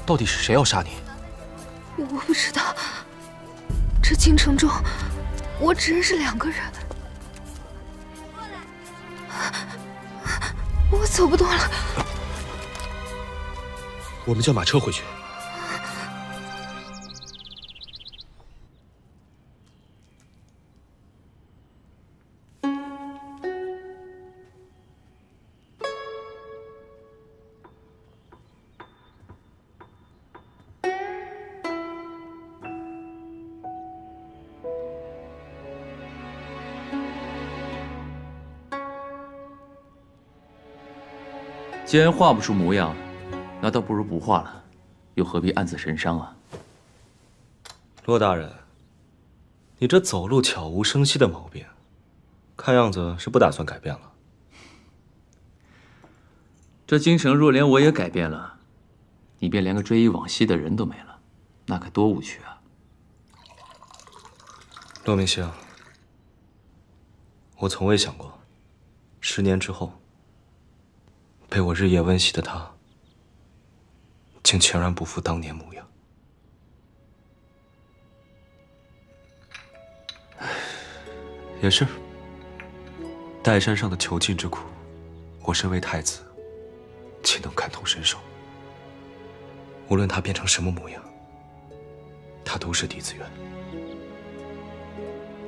[SPEAKER 8] 到底是谁要杀你？
[SPEAKER 5] 我不知道，这京城中，我只认识2个人。我走不动了，
[SPEAKER 3] 我们叫马车回去。
[SPEAKER 1] 既然画不出模样，那倒不如不画了，又何必暗自神伤啊？
[SPEAKER 3] 骆大人，你这走路悄无声息的毛病，看样子是不打算改变了。
[SPEAKER 1] 这京城若连我也改变了，你便连个追忆往昔的人都没了，那该多无趣啊！
[SPEAKER 3] 骆明星，我从未想过，10年之后。被我日夜温习的他，竟全然不复当年模样。也是，岱山上的囚禁之苦，我身为太子，岂能感同身受？无论他变成什么模样，他都是嫡子园。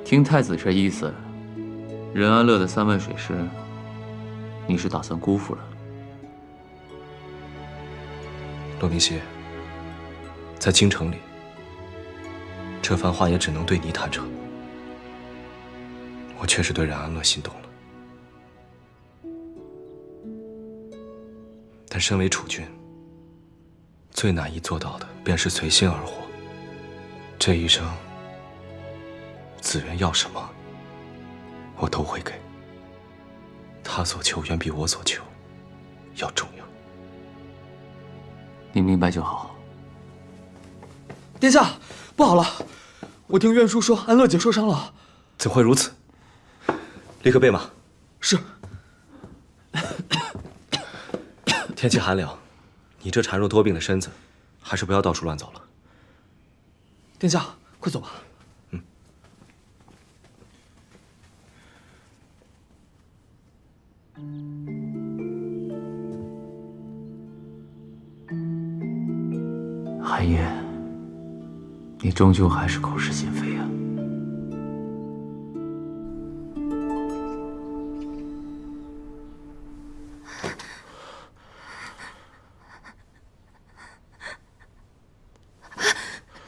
[SPEAKER 1] 听太子这意思，任安乐的3万水师，你是打算辜负了？
[SPEAKER 3] 骆明熙，在京城里，这番话也只能对你坦诚。我确实对任安乐心动了，但身为储君，最难以做到的便是随心而活。这一生，紫渊要什么，我都会给。他所求远比我所求要重要。
[SPEAKER 1] 你明白就好。
[SPEAKER 2] 殿下，不好了！我听院叔说安乐姐受伤了。
[SPEAKER 3] 怎会如此？立刻备马。
[SPEAKER 2] 是。
[SPEAKER 3] 天气寒凉，你这孱弱多病的身子，还是不要到处乱走了。
[SPEAKER 2] 殿下，快走吧。
[SPEAKER 1] 寒夜，你终究还是口是心非啊！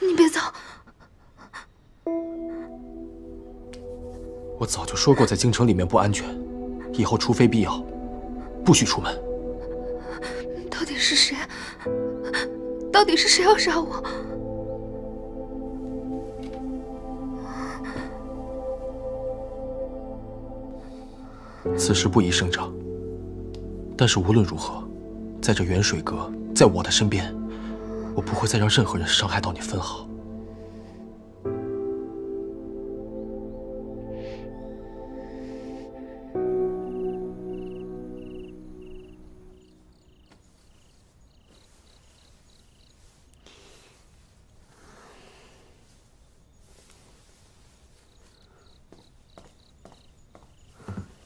[SPEAKER 5] 你别走！
[SPEAKER 8] 我早就说过，在京城里面不安全，以后除非必要，不许出门。
[SPEAKER 5] 到底是谁？到底是谁要杀我？
[SPEAKER 8] 此事不宜声张。但是无论如何，在这远水阁，在我的身边，我不会再让任何人伤害到你分毫。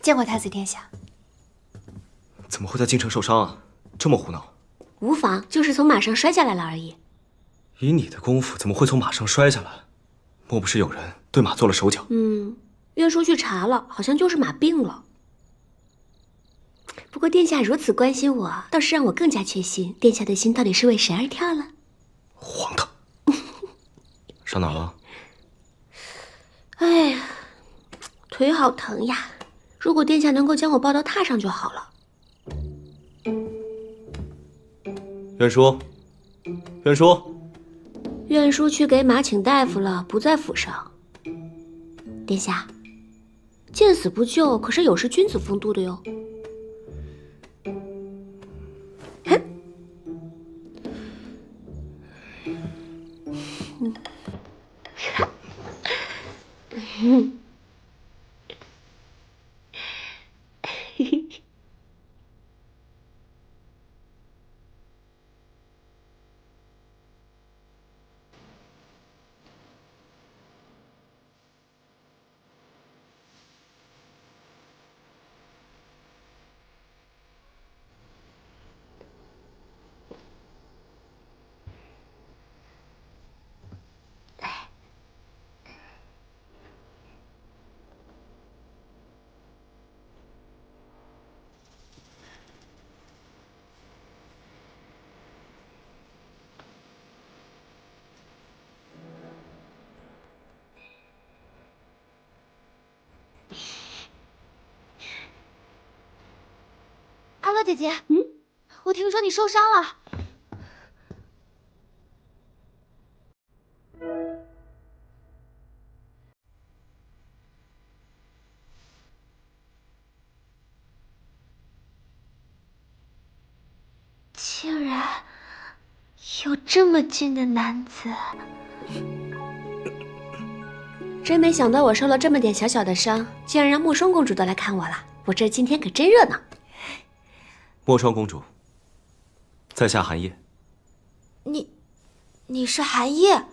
[SPEAKER 16] 见过太子殿下。
[SPEAKER 3] 怎么会在京城受伤啊？这么胡闹？
[SPEAKER 4] 无妨，就是从马上摔下来了而已。
[SPEAKER 3] 以你的功夫，怎么会从马上摔下来？莫不是有人对马做了手脚？
[SPEAKER 4] 院叔去查了，好像就是马病了。不过殿下如此关心我，倒是让我更加确信，殿下的心到底是为谁而跳了。
[SPEAKER 3] 荒唐！伤哪了？
[SPEAKER 4] 哎呀，腿好疼呀！如果殿下能够将我抱到榻上就好了。
[SPEAKER 3] 院叔，院叔，
[SPEAKER 4] 院叔去给马请大夫了，不在府上。殿下，见死不救可是有失君子风度的哟。
[SPEAKER 16] 安乐姐姐，我听说你受伤了。竟然有这么俊的男子，
[SPEAKER 4] 真没想到我受了这么点小小的伤，竟然让莫霜公主都来看我了。我这今天可真热闹。
[SPEAKER 3] 莫霜公主，在下寒夜。
[SPEAKER 16] 你是寒夜，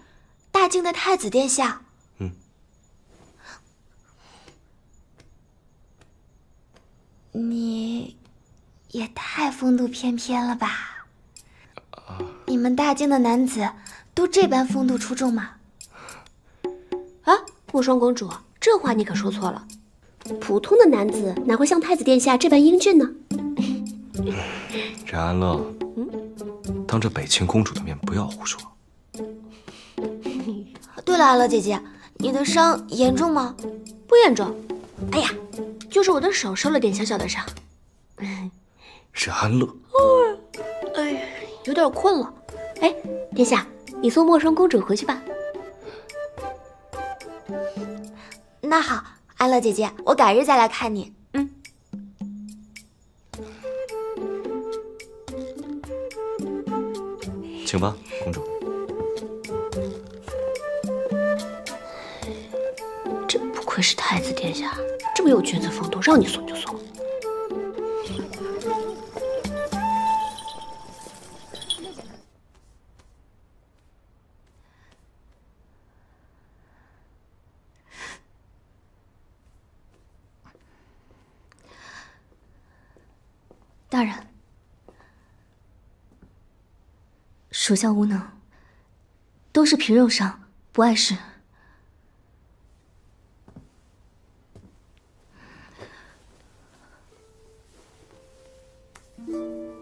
[SPEAKER 16] 大晋的太子殿下。你也太风度翩翩了吧！你们大晋的男子都这般风度出众吗？
[SPEAKER 4] 啊，莫霜公主，这话你可说错了。普通的男子哪会像太子殿下这般英俊呢？
[SPEAKER 3] 任安乐，当着北秦公主的面不要胡说。
[SPEAKER 16] 对了，安乐姐姐，你的伤严重吗？
[SPEAKER 4] 不严重。哎呀，就是我的手受了点小小的伤。
[SPEAKER 3] 任安乐，
[SPEAKER 4] 哎呀，有点困了。哎，殿下，你送莫霜公主回去吧。
[SPEAKER 16] 那好，安乐姐姐，我改日再来看你。
[SPEAKER 3] 请吧，公主。
[SPEAKER 4] 真不愧是太子殿下，这么有君子风度，让你送就送。
[SPEAKER 9] 大人，属下无能，都是皮肉伤，不碍事。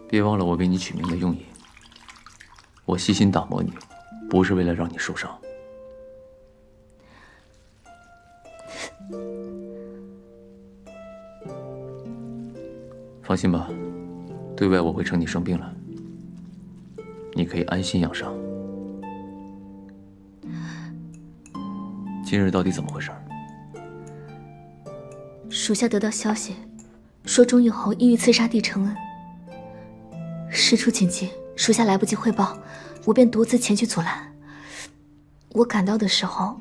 [SPEAKER 1] 别忘了我给你取名的用意。我悉心打磨你，不是为了让你受伤。放心吧，对外我会称你生病了，你可以安心养伤。今日到底怎么回事？
[SPEAKER 9] 属下得到消息，说钟义侯意欲刺杀帝承恩，事出紧急，属下来不及汇报，我便独自前去阻拦。我赶到的时候，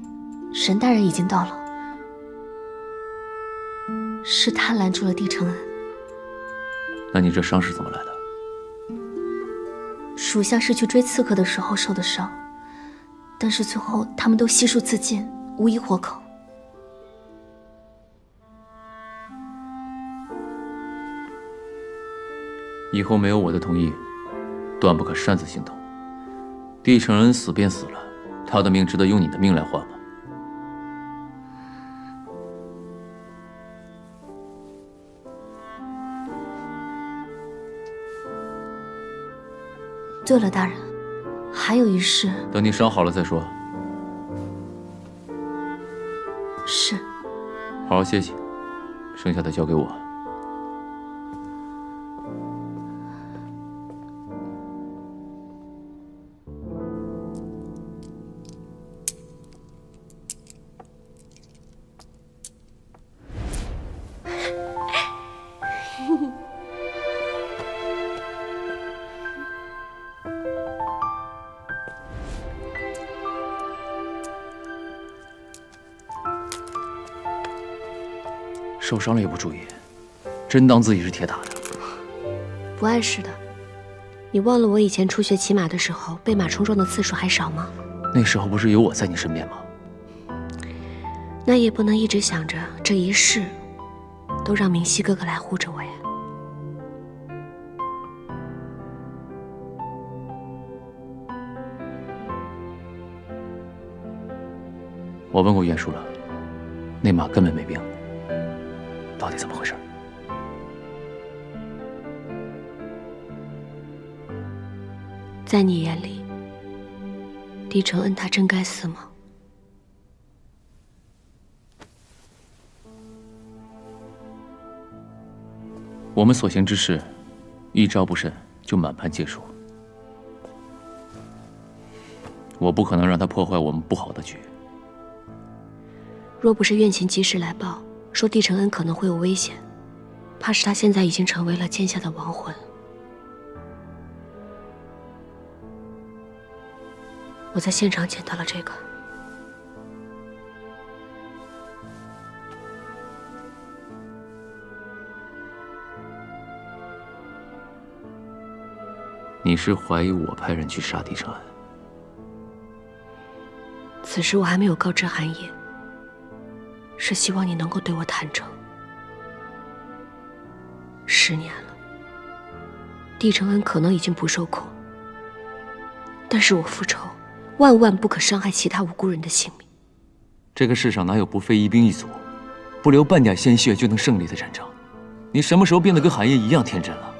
[SPEAKER 9] 沈大人已经到了，是他拦住了帝承恩。
[SPEAKER 1] 那你这伤是怎么来的？
[SPEAKER 9] 属下是去追刺客的时候受的伤，但是最后他们都悉数自尽，无一活口。
[SPEAKER 1] 以后没有我的同意，断不可擅自行动。帝承恩死便死了，他的命值得用你的命来换吗？
[SPEAKER 9] 对了，大人，还有一事。
[SPEAKER 1] 等你伤好了再说。
[SPEAKER 9] 是。
[SPEAKER 1] 好好歇息，剩下的交给我。受伤了也不注意，真当自己是铁打的。
[SPEAKER 4] 不碍事的。你忘了我以前初学骑马的时候被马冲撞的次数还少吗？
[SPEAKER 1] 那时候不是有我在你身边吗？
[SPEAKER 4] 那也不能一直想着这一世都让明熙哥哥来护着我呀。
[SPEAKER 1] 我问过袁术了，那马根本没病。到底怎么回事？
[SPEAKER 4] 在你眼里，帝承恩他真该死吗？
[SPEAKER 1] 我们所行之事，一招不慎就满盘皆输。我不可能让他破坏我们布好的局。
[SPEAKER 4] 若不是院琴及时来报，说帝承恩可能会有危险，怕是他现在已经成为了剑下的亡魂。我在现场捡到了这个，
[SPEAKER 1] 你是怀疑我派人去杀帝承恩？
[SPEAKER 4] 此时我还没有告知寒夜，是希望你能够对我坦诚。10年了，帝承恩可能已经不受控，但是我复仇，万万不可伤害其他无辜人的性命。
[SPEAKER 1] 这个世上哪有不费一兵一卒，不流半点鲜血就能胜利的战争？你什么时候变得跟寒夜一样天真了？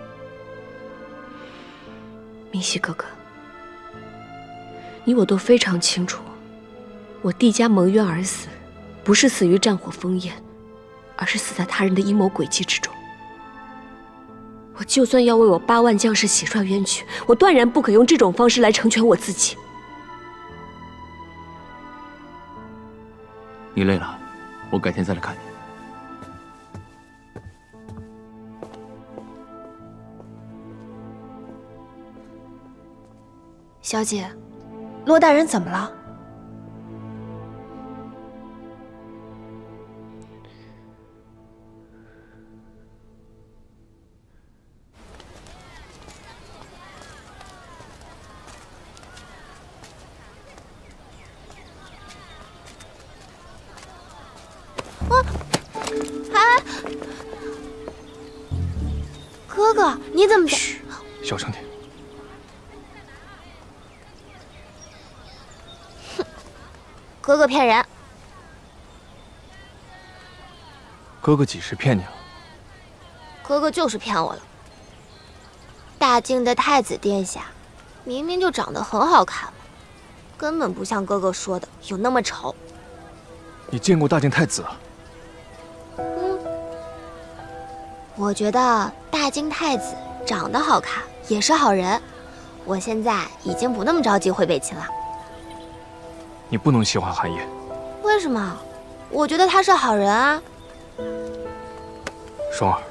[SPEAKER 4] 明熙哥哥，你我都非常清楚，我帝家蒙冤而死，不是死于战火烽烟，而是死在他人的阴谋诡计之中。我就算要为我8万将士洗刷冤屈，我断然不可用这种方式来成全我自己。
[SPEAKER 1] 你累了，我改天再来看你。
[SPEAKER 16] 小姐，骆大人怎么了？哥哥，你怎么在？
[SPEAKER 11] 嘘，小声点。
[SPEAKER 16] 哥哥骗人！
[SPEAKER 11] 哥哥几时骗你了？
[SPEAKER 16] 哥哥就是骗我了。大靖的太子殿下，明明就长得很好看，根本不像哥哥说的有那么丑。
[SPEAKER 11] 你见过大靖太子啊？
[SPEAKER 16] 我觉得大靖太子长得好看，也是好人。我现在已经不那么着急回北秦了。
[SPEAKER 11] 你不能喜欢寒夜。
[SPEAKER 16] 为什么？我觉得他是好人啊。
[SPEAKER 11] 双儿，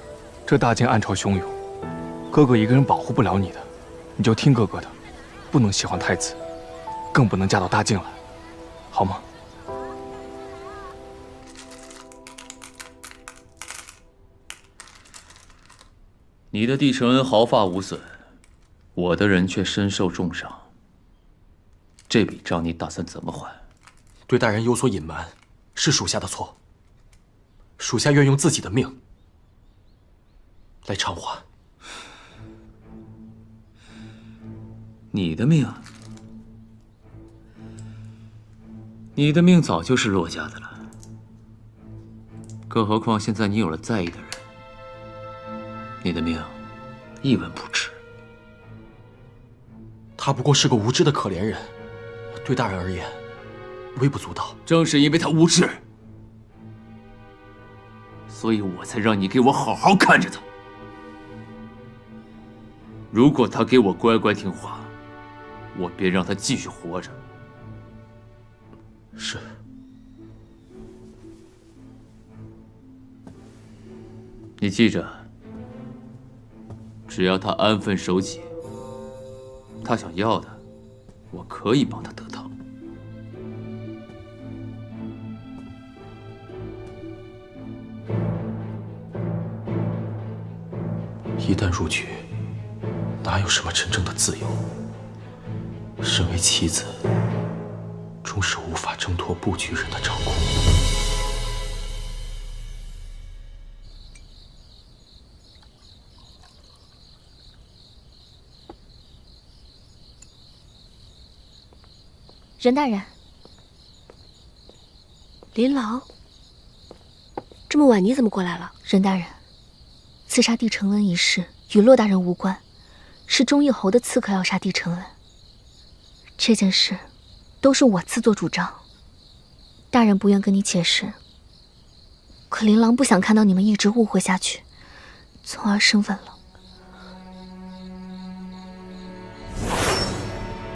[SPEAKER 11] 这大境暗潮汹涌，哥哥一个人保护不了你的，你就听哥哥的，不能喜欢太子，更不能嫁到大境来，好吗？
[SPEAKER 1] 你的帝承恩毫发无损，我的人却身受重伤。这笔账你打算怎么还？
[SPEAKER 8] 对大人有所隐瞒，是属下的错。属下愿用自己的命来偿还。
[SPEAKER 1] 你的命？你的命早就是骆家的了。更何况现在你有了在意的人，你的命一文不值。
[SPEAKER 8] 他不过是个无知的可怜人，对大人而言微不足道。
[SPEAKER 1] 正是因为他无知，所以我才让你给我好好看着他。如果他给我乖乖听话，我便让他继续活着。
[SPEAKER 8] 是。
[SPEAKER 1] 你记着，只要他安分守己，他想要的，我可以帮他得到。
[SPEAKER 8] 一旦入局，哪有什么真正的自由？身为妻子，终是无法挣脱布局人的掌控。
[SPEAKER 9] 任大人，
[SPEAKER 4] 林郎，这么晚你怎么过来了？
[SPEAKER 9] 任大人，刺杀帝承恩一事与骆大人无关，是忠义侯的刺客要杀帝承恩。这件事都是我自作主张，大人不愿跟你解释，可林郎不想看到你们一直误会下去，从而生分了。